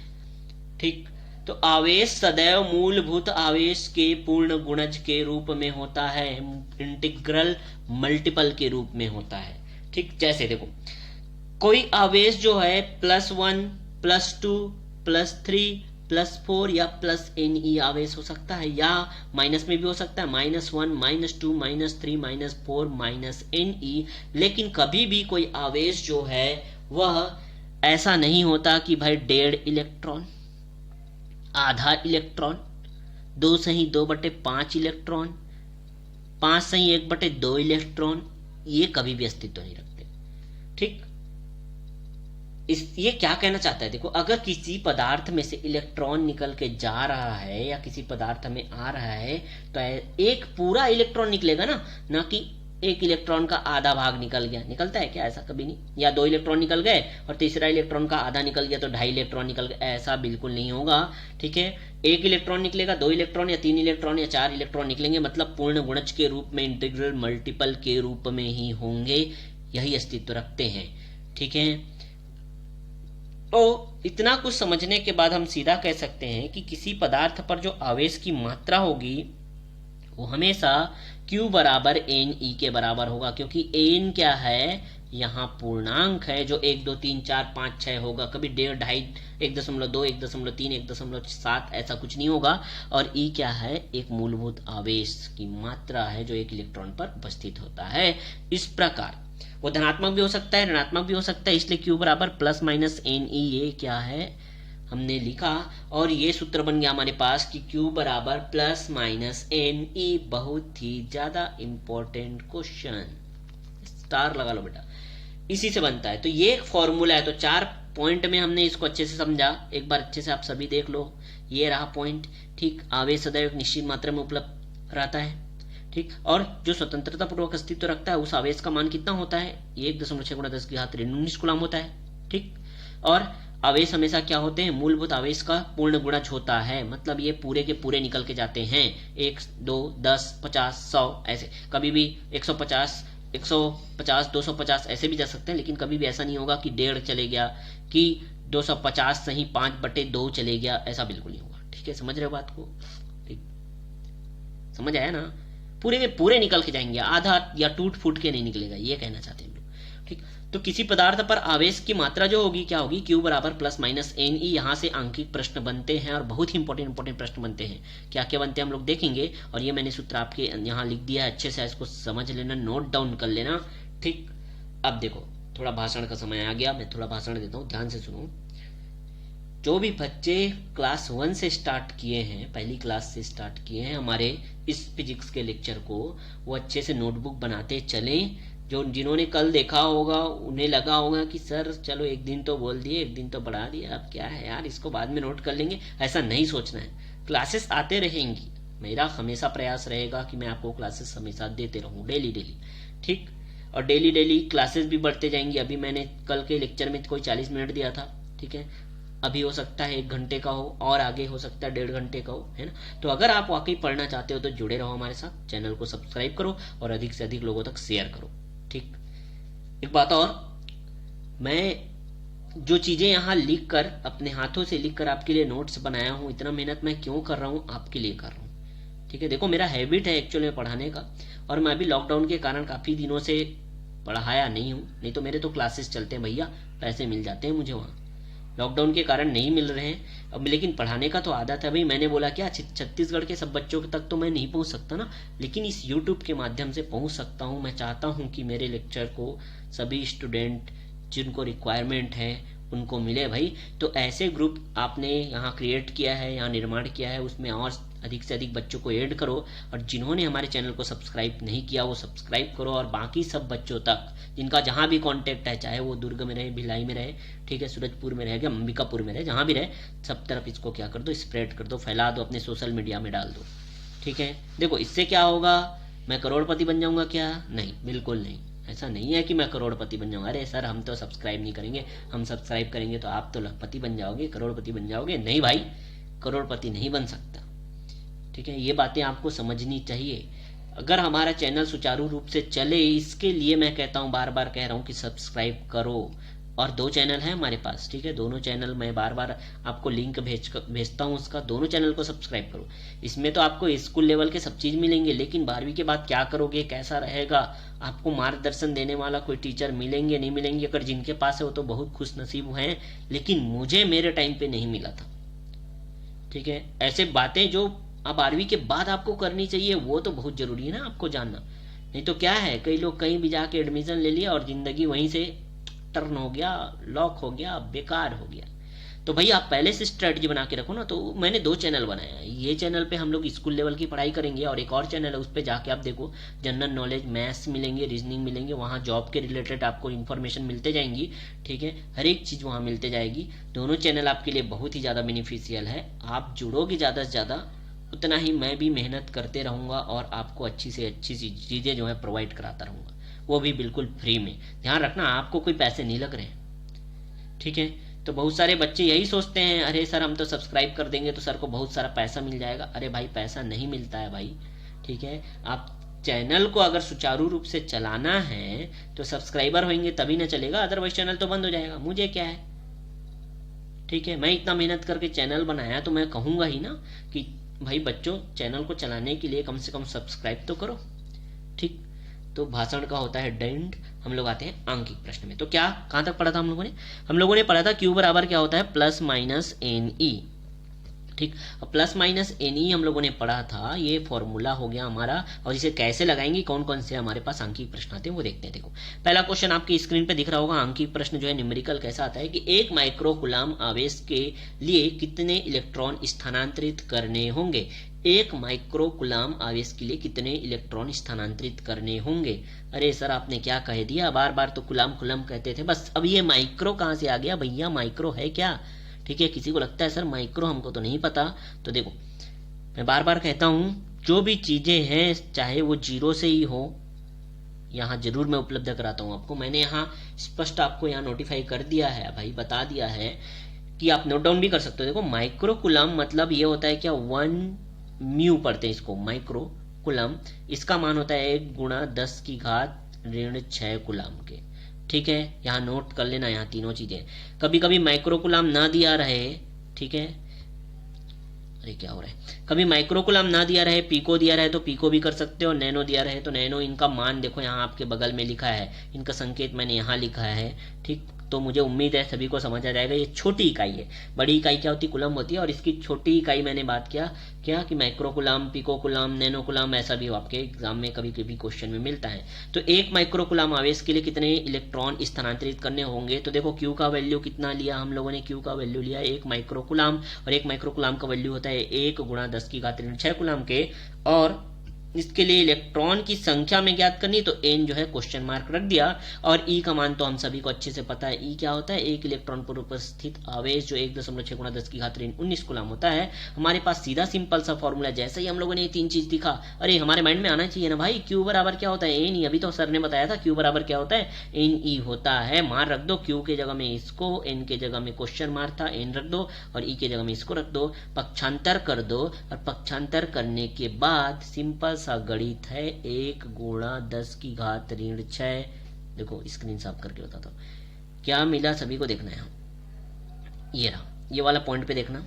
ठीक, तो आवेश सदैव मूलभूत आवेश के पूर्ण गुणज के रूप में होता है, इंटीग्रल मल्टीपल के रूप में होता है। ठीक, जैसे देखो कोई आवेश जो है +1 +2 +3 +4 या +ne आवेश हो सकता है, या माइनस में भी हो सकता है, -1 -2 -3 -4 -ne। लेकिन कभी भी कोई आवेश जो है वह ऐसा नहीं होता कि भाई 1.5 इलेक्ट्रॉन, आधा इलेक्ट्रॉन, 2 सही 2/5 इलेक्ट्रॉन, 5 सही 1/2 इलेक्ट्रॉन, ये कभी भी अस्तित्व नहीं रखते। ठीक, ये क्या कहना चाहता है? देखो, अगर किसी पदार्थ में से इलेक्ट्रॉन निकल के जा रहा है या किसी पदार्थ में आ रहा है तो एक पूरा इलेक्ट्रॉन निकलेगा ना कि एक इलेक्ट्रॉन का आधा भाग निकल गया। निकलता है क्या? ऐसा कभी नहीं। या 2 इलेक्ट्रॉन निकल गए और तीसरा इलेक्ट्रॉन का आधा निकल गया तो 2.5 इलेक्ट्रॉन निकल गए, ऐसा बिल्कुल नहीं होगा। ठीक है, एक इलेक्ट्रॉन निकलेगा, 2 इलेक्ट्रॉन या 3 इलेक्ट्रॉन या 4 इलेक्ट्रॉन निकलेंगे, मतलब पूर्ण गुणज के रूप में, इंटीग्रल मल्टीपल के रूप में ही होंगे, यही अस्तित्व रखते हैं। ठीक है, तो इतना कुछ समझने के बाद हम सीधा कह सकते हैं कि किसी पदार्थ पर जो आवेश की मात्रा होगी वो हमेशा Q बराबर Ne के बराबर होगा, क्योंकि n क्या है? यहाँ पूर्णांक है जो 1 2 3 4 5 6 होगा, कभी 1.5 1.2 1.3 1.7 ऐसा कुछ नहीं होगा। और E क्या है? एक मूलभूत आवेश की मात्रा है जो एक इलेक्ट्रॉन पर उपस्थित होता है। इस प्रकार वो धनात्मक भी हो सकता है, ऋणात्मक भी हो सकता है, इसलिए Q बराबर +-Ne। ये क्या है? हमने लिखा और ये सूत्र बन गया हमारे पास कि Q बराबर +-Ne। बहुत ही ज्यादा इंपॉर्टेंट क्वेश्चन, स्टार लगा लो बेटा, इसी से बनता है। तो ये एक फॉर्मूला है। तो 4 पॉइंट में हमने इसको अच्छे से समझा, एक बार अच्छे से आप सभी देख लो। ये रहा पॉइंट। ठीक, आवेश सदैव एक निश्चित मात्रा में उपलब्ध रहता है। ठीक, और जो स्वतंत्रता पूर्वक अस्तित्व रखता है उस आवेश का मान कितना होता है? 1.6 × 10⁻⁻19 कूलम होता है। ठीक, और आवेश हमेशा क्या होते हैं? मूलभूत आवेश का पूर्ण गुणज होता है, मतलब ये पूरे के पूरे निकल के जाते हैं। 1 2 10 50 100 ऐसे, कभी भी 150 150 250 ऐसे भी जा सकते हैं, लेकिन कभी भी ऐसा नहीं होगा कि 1.5 चले गया, कि 250 सही 5/2 चले गया, ऐसा बिल्कुल नहीं होगा। ठीक है, समझ रहे हो बात को? ठीक, समझ आया ना? पूरे के पूरे निकल के जाएंगे, आधा या टूट फूट के नहीं निकलेगा, ये कहना चाहते हैं हम लोग। ठीक, तो किसी पदार्थ पर आवेश की मात्रा जो होगी क्या होगी? Q बराबर +-Ne। यहाँ से आंकिक प्रश्न बनते हैं और बहुत ही इंपॉर्टेंट प्रश्न बनते हैं। क्या क्या बनते हैं हम लोग देखेंगे, और ये मैंने सूत्र आपके यहाँ लिख दिया है, अच्छे से इसको समझ लेना, नोट डाउन कर लेना। ठीक, अब देखो थोड़ा भाषण का समय आ गया, मैं थोड़ा भाषण देता हूँ, ध्यान से सुनो। जो भी बच्चे क्लास 1 से स्टार्ट किए हैं, पहली क्लास से स्टार्ट किए हैं हमारे इस फिजिक्स के लेक्चर को, वो अच्छे से नोटबुक बनाते चलें, जो जिन्होंने कल देखा होगा उन्हें लगा होगा कि सर चलो एक दिन तो बोल दिए, एक दिन तो बढ़ा दिया, अब क्या है यार, इसको बाद में नोट कर लेंगे, ऐसा नहीं सोचना है। क्लासेस आते रहेंगी, मेरा हमेशा प्रयास रहेगा कि मैं आपको क्लासेस हमेशा देते रहूं, डेली डेली, ठीक। और डेली डेली क्लासेस भी बढ़ते जाएंगी। अभी मैंने कल के लेक्चर में कोई 40 मिनट दिया था, ठीक है, अभी हो सकता है 1 घंटे का हो, और आगे हो सकता है 1.5 घंटे का हो, है ना। तो अगर आप वाकई पढ़ना चाहते हो तो जुड़े रहो हमारे साथ, चैनल को सब्सक्राइब करो और अधिक से अधिक लोगों तक शेयर करो, ठीक। एक बात और, मैं जो चीजें यहाँ लिख कर, अपने हाथों से लिख कर आपके लिए नोट्स बनाया हूँ, इतना मेहनत मैं क्यों कर रहा हूँ, आपके लिए कर रहा हूँ, ठीक है। देखो मेरा हैबिट है एक्चुअली में पढ़ाने का, और मैं अभी लॉकडाउन के कारण काफी दिनों से पढ़ाया नहीं हूँ, नहीं तो मेरे तो क्लासेस चलते हैं भैया, पैसे मिल जाते हैं मुझे वहाँ। लॉकडाउन के कारण नहीं मिल रहे हैं अब, लेकिन पढ़ाने का तो आदत है भाई। मैंने बोला क्या, छत्तीसगढ़ के सब बच्चों तक तो मैं नहीं पहुंच सकता ना, लेकिन इस यूट्यूब के माध्यम से पहुंच सकता हूं। मैं चाहता हूं कि मेरे लेक्चर को सभी स्टूडेंट जिनको रिक्वायरमेंट है उनको मिले भाई। तो ऐसे ग्रुप आपने यहाँ क्रिएट किया है, यहाँ निर्माण किया है, उसमें और अधिक से अधिक बच्चों को ऐड करो, और जिन्होंने हमारे चैनल को सब्सक्राइब नहीं किया वो सब्सक्राइब करो, और बाकी सब बच्चों तक जिनका जहां भी कांटेक्ट है, चाहे वो दुर्ग में रहे, भिलाई में रहे, ठीक है, सूरजपुर में रहे, अंबिकापुर में रहे, जहां भी रहे, सब तरफ इसको क्या कर दो, स्प्रेड कर दो, फैला दो, अपने सोशल मीडिया में डाल दो, ठीक है। देखो इससे क्या होगा, मैं करोड़पति बन जाऊंगा क्या, नहीं, बिल्कुल नहीं। ऐसा नहीं है कि मैं करोड़पति बन जाऊंगा, अरे सर हम तो सब्सक्राइब नहीं करेंगे, हम सब्सक्राइब करेंगे तो आप तो लखपति बन जाओगे, करोड़पति बन जाओगे, नहीं भाई, करोड़पति नहीं बन सकता, ठीक है। ये बातें आपको समझनी चाहिए। अगर हमारा चैनल सुचारू रूप से चले, इसके लिए मैं कहता हूं, बार बार कह रहा हूं कि सब्सक्राइब करो। और 2 चैनल है हमारे पास, ठीक है, दोनों चैनल मैं बार बार आपको लिंक भेजता हूं उसका, दोनों चैनल को सब्सक्राइब करो। इसमें तो आपको स्कूल लेवल के सब चीज मिलेंगे, लेकिन 12वीं के बाद क्या करोगे, कैसा रहेगा, आपको मार्गदर्शन देने वाला कोई टीचर मिलेंगे नहीं मिलेंगे। अगर जिनके पास है वो तो बहुत खुश नसीब हैं, लेकिन मुझे मेरे टाइम पे नहीं मिला था, ठीक है। ऐसे बातें जो अब 12वीं के बाद आपको करनी चाहिए, वो तो बहुत जरूरी है ना आपको जानना। नहीं तो क्या है, कई लोग कहीं भी जाके एडमिशन ले लिया और जिंदगी वहीं से टर्न हो गया, लॉक हो गया, बेकार हो गया। तो भाई आप पहले से स्ट्रेटजी बना के रखो ना। तो मैंने 2 चैनल बनाया है, ये चैनल पे हम लोग स्कूल लेवल की पढ़ाई करेंगे, और एक और चैनल है उस पर जाके आप देखो, जनरल नॉलेज, मैथ्स मिलेंगे, रीजनिंग मिलेंगे, वहाँ जॉब के रिलेटेड आपको इन्फॉर्मेशन मिलते जाएंगी, ठीक है, हर एक चीज वहाँ मिलते जाएगी। दोनों चैनल आपके लिए बहुत ही ज्यादा बेनिफिशियल है। आप जुड़ोगे ज्यादा से ज्यादा, उतना ही मैं भी मेहनत करते रहूंगा और आपको अच्छी से अच्छी चीजें जो है प्रोवाइड कराता रहूंगा, वो भी बिल्कुल फ्री में। ध्यान रखना आपको कोई पैसे नहीं लग रहे, ठीक है। तो बहुत सारे बच्चे यही सोचते हैं, अरे सर हम तो सब्सक्राइब कर देंगे तो सर को बहुत सारा पैसा मिल जाएगा। अरे भाई पैसा नहीं मिलता है भाई, ठीक है। आप चैनल को अगर सुचारू रूप से चलाना है तो सब्सक्राइबर होंगे तभी ना चलेगा, अदरवाइज चैनल तो बंद हो जाएगा। मुझे क्या है, ठीक है, मैं इतना मेहनत करके चैनल बनाया तो मैं कहूंगा ही ना कि भाई बच्चों चैनल को चलाने के लिए कम से कम सब्सक्राइब तो करो, ठीक। तो भाषण का होता है डेंड, हम लोग आते हैं आंकिक प्रश्न में। तो क्या कहां तक पढ़ा था हम लोगों ने पढ़ा था क्यू बराबर क्या होता है, प्लस माइनस एन ई, ठीक। अब प्लस माइनस एन ई हम लोगों ने पढ़ा था, ये फॉर्मूला हो गया हमारा। और इसे कैसे लगाएंगे, कौन कौन से हमारे पास आंकिक प्रश्न आते हैं वो देखते हैं। देखो पहला क्वेश्चन आपकी स्क्रीन पे दिख रहा होगा, आंकिक प्रश्न जो है न्यूमेरिकल कैसा आता है कि 1 माइक्रो कूलम आवेश के लिए कितने इलेक्ट्रॉन स्थानांतरित करने होंगे। 1 माइक्रो कूलम आवेश के लिए कितने इलेक्ट्रॉन स्थानांतरित करने होंगे। अरे सर आपने क्या कह दिया, बार बार तो कूलम कूलम कहते थे बस, अब ये माइक्रो कहां से आ गया भैया, माइक्रो है क्या, ठीक है। किसी को लगता है सर माइक्रो, हमको तो नहीं पता। तो देखो मैं बार बार कहता हूं, जो भी चीजें हैं चाहे वो 0 से ही हो, यहाँ जरूर मैं उपलब्ध कराता हूं आपको। मैंने यहाँ स्पष्ट आपको यहाँ नोटिफाई कर दिया है भाई, बता दिया है कि आप नोट डाउन भी कर सकते हो। देखो माइक्रो कूलम मतलब ये होता है क्या, 1 म्यू पढ़ते हैं इसको, माइक्रो कूलम, इसका मान होता है 1 गुणा 10 की घात ऋण 6 कूलम के, ठीक है। यहाँ नोट कर लेना, यहाँ तीनों चीजें। कभी कभी माइक्रो कूलम ना दिया रहे, ठीक है, अरे क्या हो रहा है, कभी माइक्रो कूलम ना दिया रहे, पीको दिया रहे तो पीको भी कर सकते हो, नैनो दिया रहे तो नैनो। इनका मान देखो यहाँ आपके बगल में लिखा है, इनका संकेत मैंने यहाँ लिखा है, ठीक। तो मुझे उम्मीद है सभी को समझ आ जाएगा। ये छोटी इकाई है, बड़ी इकाई क्या होती है, कूलम होती है, और इसकी छोटी इकाई मैंने बात किया क्या कि micro coulomb, pico coulomb, nano coulomb, ऐसा भी आपके एग्जाम में कभी कभी क्वेश्चन में मिलता है। तो 1 माइक्रो कूलम आवेश के लिए कितने इलेक्ट्रॉन स्थानांतरित करने होंगे। तो देखो क्यू का वैल्यू कितना लिया हम लोगों ने, क्यू का वैल्यू लिया 1 माइक्रो कूलम, और 1 माइक्रो कूलम का वैल्यू होता है 1 गुणा 10 की घात ऋण 6 कूलम के। और इसके लिए इलेक्ट्रॉन की संख्या में ज्ञात करनी, तो n जो है क्वेश्चन मार्क रख दिया। और E का मान तो हम सभी को अच्छे से पता है, E क्या होता है, एक इलेक्ट्रॉन पर उपस्थित आवेश जो 1.6 गुणा 10 की घात ऋण 19 कूलम होता है। हमारे पास सीधा सिंपल सा फॉर्मूला, जैसे ही हम लोगों ने ये तीन चीज दिखा, अरे हमारे माइंड में आना चाहिए ना भाई, Q बराबर क्या होता है, NE। अभी तो सर ने बताया था Q बराबर क्या होता है, NE होता है। मान रख दो, Q के जगह में इसको, N के जगह में क्वेश्चन मार्क था, N रख दो, और E के जगह में इसको रख दो, पक्षांतर कर दो, और पक्षांतर करने के बाद सिंपल सा गणित है, 1 गुणा 10 की घात ऋण 6। देखो स्क्रीन साफ करके बताता हूँ क्या मिला, सभी को देखना है। ये रहा, ये वाला पॉइंट पे देखना,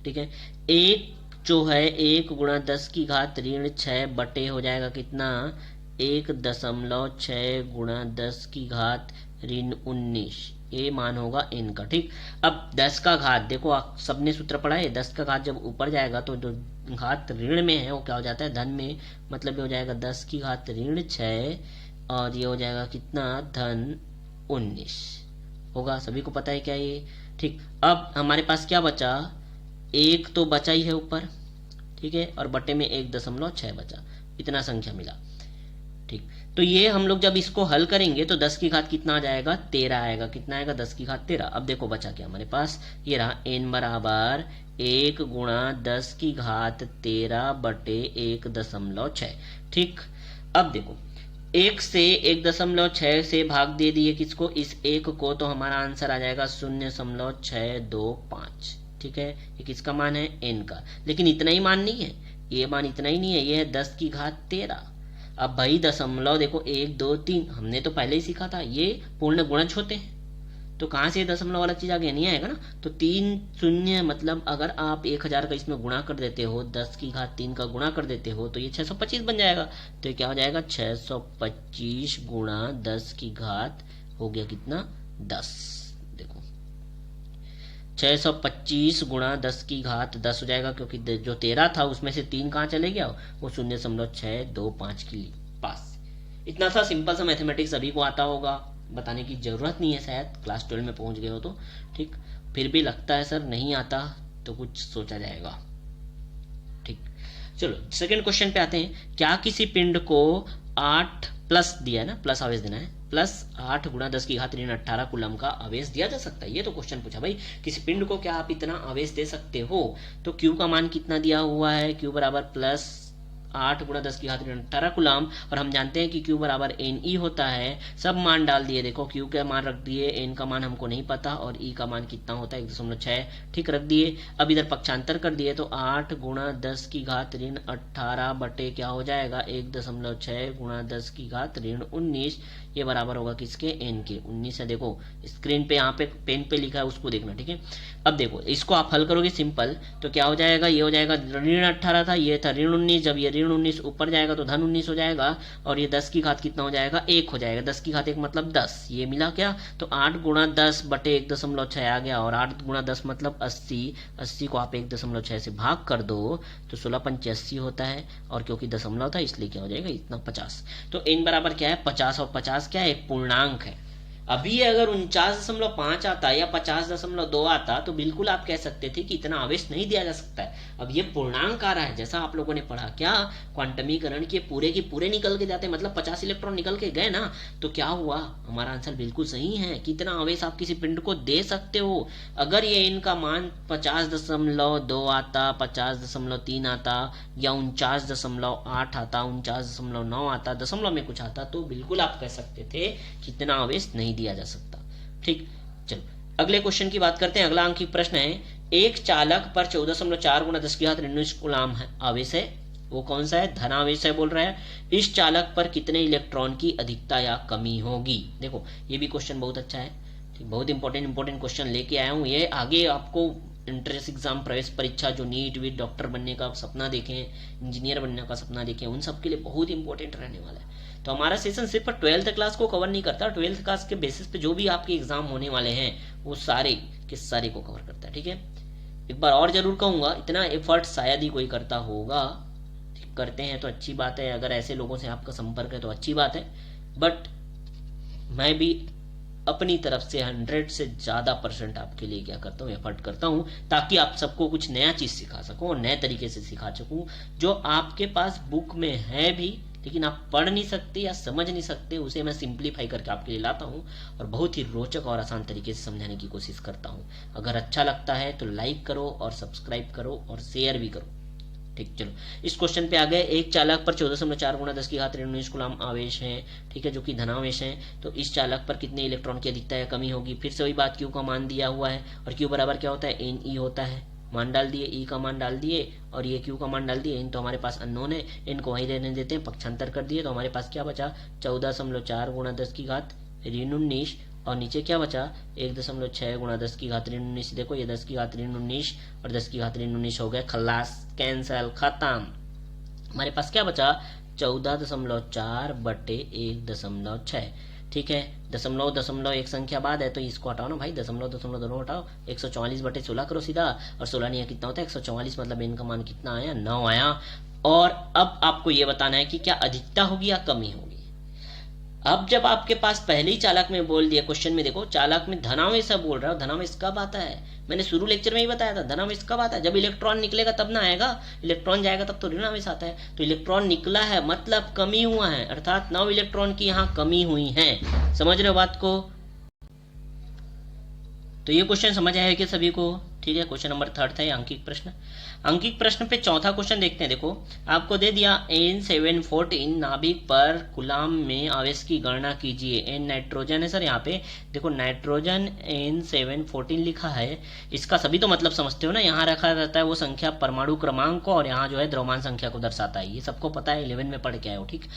ठीक है। एक जो है 1 गुणा 10 की घात ऋण 6 बटे हो जाएगा कितना, 1.6 गुणा 10 की घात ऋण 19, ये मान होगा n का, ठीक। अब 10 का घात देखो, सबने सूत्र पढ़ा है, 10 का घात जब ऊपर जाएगा तो जो घात ऋण में है वो क्या हो जाता है, धन में, मतलब ये हो जाएगा 10 की घात ऋण 6, और ये हो जाएगा कितना, धन 19 होगा। सभी को पता है क्या ये, ठीक। अब हमारे पास क्या बचा, एक तो बचा ही है ऊपर, ठीक है, और बटे में 1.6 बचा, इतना संख्या मिला, ठीक। तो ये हम लोग जब इसको हल करेंगे तो 10 की घात कितना आ जाएगा, 13 आएगा। कितना आएगा, 10 की घात 13। अब देखो बचा क्या हमारे पास, ये रहा n बराबर 1 गुणा 10 की घात 13 बटे 1.6, ठीक। अब देखो 1 से 1.6 से भाग दे दिए किसको, इस 1 को, तो हमारा आंसर आ जाएगा 0.625, ठीक है। ये किसका मान है, n का। लेकिन इतना ही मान नहीं है, ये मान इतना ही नहीं है, ये है 10 की घात 13। अब भाई दशमलव देखो, 1 2 3 हमने तो पहले ही सीखा था, ये पूर्ण गुणज होते हैं, तो कहाँ से दशमलव वाला चीज आ गया, नहीं आएगा ना। तो 3 शून्य, मतलब अगर आप 1000 का इसमें गुणा कर देते हो, 10 की घात 3 का गुणा कर देते हो, तो ये 625 बन जाएगा। तो ये क्या हो जाएगा, 625 गुणा 10 की घात हो गया कितना, 10। देखो 625 गुणा 10 की घात 10 हो जाएगा, क्योंकि जो 13 था उसमें से 3 कहाँ चले गया, वो 0.625 के पास। इतना सा सिंपल सा मैथमेटिक्स सभी को आता होगा, बताने की जरूरत नहीं है, शायद क्लास 12 में पहुंच गए हो तो, ठीक। फिर भी लगता है सर नहीं आता तो कुछ सोचा जाएगा, ठीक। चलो सेकंड क्वेश्चन पे आते हैं। क्या किसी पिंड को 8 प्लस दिया है ना, प्लस आवेश देना है, प्लस 8 गुणा 10 की घात ऋण 18 कूलम का आवेश दिया जा सकता है। ये तो क्वेश्चन पूछा भाई, किसी पिंड को क्या आप इतना आवेश दे सकते हो। तो Q का मान कितना दिया हुआ है, Q बराबर प्लस 8 गुणा 10 की घात ऋण 18 कूलम, और हम जानते हैं कि Q बराबर NE होता है। सब मान डाल दिए, देखो Q का मान रख दिए, N का मान हमको नहीं पता, और E का मान कितना होता है 1.6, ठीक रख दिए। अब इधर पक्षांतर कर दिए, तो 8 गुणा 10 की घात ऋण 18 बटे क्या हो जाएगा, 1.6 गुणा 10 की घात ऋण 19, ये बराबर होगा किसके, N के। 19 है, देखो स्क्रीन पे, यहाँ पे पेन पे लिखा है उसको देखना, ठीक है। अब देखो इसको आप हल करोगे सिंपल, तो क्या हो जाएगा, ये हो जाएगा ऋण 18 था, ये था ऋण 19, जब ये ऋण 19 ऊपर जाएगा तो धन 19 हो जाएगा, और ये 10 की घात कितना हो जाएगा, 1 हो जाएगा। 10 की घात 1 मतलब 10, ये मिला क्या, तो 8 गुणा 10 बटे 1.6 आ गया, और 8 गुणा 10 मतलब 80, 80 को आप 1.6 से भाग कर दो तो 16 पंचे 80 होता है, और क्योंकि दशमलव था इसलिए क्या हो जाएगा, इतना 50। तो n बराबर क्या है, 50, और 50 क्या है, एक पूर्णांक है। अभी अगर 49.5 आता या 50.2 आता तो बिल्कुल आप कह सकते थे कि इतना आवेश नहीं दिया जा सकता है। अब ये पूर्णांक आ रहा है, जैसा आप लोगों ने पढ़ा क्या, क्वांटमीकरण के पूरे निकल के जाते हैं, मतलब 50 इलेक्ट्रॉन निकल के गए ना, तो क्या हुआ, हमारा आंसर बिल्कुल सही है। कितना आवेश आप किसी पिंड को दे सकते हो। अगर ये इनका मान 50.2 आता, 50.3 आता, या 49.8 आता, 49.9 आता, दशमलव में कुछ आता, तो बिल्कुल आप कह सकते थे कितना आवेश नहीं दिया जा सकता, ठीक। चलो अगले क्वेश्चन की बात करते हैं। अगला अंकित प्रश्न है, एक चालक पर 14.4 गुणा 10 की घात 19 कूलम है आवेश है, वो कौन सा है, धनावेश है बोल रहा है। इस चालक पर कितने इलेक्ट्रॉन की अधिकता या कमी होगी। देखो ये भी क्वेश्चन बहुत अच्छा है, ठीक, बहुत इंपॉर्टेंट क्वेश्चन लेके आया हूँ। ये आगे आपको एंट्रेंस एग्जाम, प्रवेश परीक्षा, जो नीट वीट डॉक्टर बनने का सपना देखें, इंजीनियर बनने का सपना देखें, उन सब के लिए बहुत इंपॉर्टेंट रहने वाला है। तो हमारा सेशन सिर्फ 12th क्लास को कवर नहीं करता, 12th क्लास के बेसिस पे जो भी आपके एग्जाम होने वाले हैं वो सारे के सारे को कवर करता है, ठीक है। एक बार और जरूर कहूंगा, इतना एफर्ट शायद ही कोई करता होगा, करते हैं तो अच्छी बात है, अगर ऐसे लोगों से आपका संपर्क है तो अच्छी बात है, बट मैं भी अपनी तरफ से 100 से ज़्यादा % आपके लिए क्या करता हूँ, एफर्ट करता हूँ, ताकि आप सबको कुछ नया चीज़ सिखा सकूँ और नए तरीके से सिखा सकूँ, जो आपके पास बुक में है भी लेकिन आप पढ़ नहीं सकते या समझ नहीं सकते, उसे मैं सिंप्लीफाई करके आपके लिए लाता हूँ और बहुत ही रोचक और आसान तरीके से समझाने की कोशिश करता हूँ। अगर अच्छा लगता है तो लाइक करो और सब्सक्राइब करो और शेयर भी करो। ठीक, चलो इस क्वेश्चन पे आ गए। एक चालक पर 14.4 गुणा 10 की घात 19 कूलम आवेश है, ठीक है, जो कि धनावेश है। तो इस चालक पर कितने इलेक्ट्रॉन की अधिकता या कमी होगी। फिर से वही बात, क्यू का मान दिया हुआ है और क्यू बराबर क्या होता है, एन ई होता है। मान डाल दिए, ई का मान डाल दिए और ये क्यू का मान डाल दिए। इन तो हमारे पास अननोन है, इनको वहीं रहने देते हैं, पक्षांतर कर दिए तो हमारे पास क्या बचा, 14.4 गुणा 10 की घात 19 और नीचे क्या बचा, 1.6 गुणा 10 की घात 19। देखो ये 10 की घात 19 और 10 की घात 19 हो गए, खल्लास, कैंसल, खत्म। हमारे पास क्या बचा, 14.4 बटे 1.6। ठीक है, दशमलव दशमलव एक संख्या बाद है तो इसको हटाओ ना भाई, दशमलव दशमलव दोनों हटाओ, 144 बटे 16 करो सीधा, और 16 नहीं कितना होता है 144, मतलब इनका मान कितना आया, 9 आया। और अब आपको ये बताना है कि क्या अधिकता होगी या कमी होगी। अब जब आपके पास पहले ही चालक में बोल दिया, क्वेश्चन में देखो चालक में धनावेश बोल रहा है, धनावेश कब आता है, मैंने शुरू लेक्चर में ही बताया था, धनावेश कब आता है, जब इलेक्ट्रॉन निकलेगा तब ना आएगा, इलेक्ट्रॉन जाएगा तब तो ऋणावेश आता है। तो इलेक्ट्रॉन निकला है मतलब कमी हुआ है, अर्थात 9 इलेक्ट्रॉन की यहाँ कमी हुई है। समझ रहे हो बात को। तो ये क्वेश्चन समझ आया कि सभी को, ठीक है। क्वेश्चन नंबर 3 था ये अंकिक प्रश्न। अंकिक प्रश्न पे चौथा क्वेश्चन देखते हैं। देखो आपको दे दिया N714 नाभिक पर कूलाम में आवेश की गणना कीजिए। N नाइट्रोजन है सर, यहाँ पे देखो नाइट्रोजन N714 लिखा है, इसका सभी तो मतलब समझते हो ना, यहाँ रखा रहता है वो संख्या परमाणु क्रमांक को और यहाँ जो है द्रव्यमान संख्या को दर्शाता है, ये सबको पता है, 11 में पढ़ के आए हो, ठीक।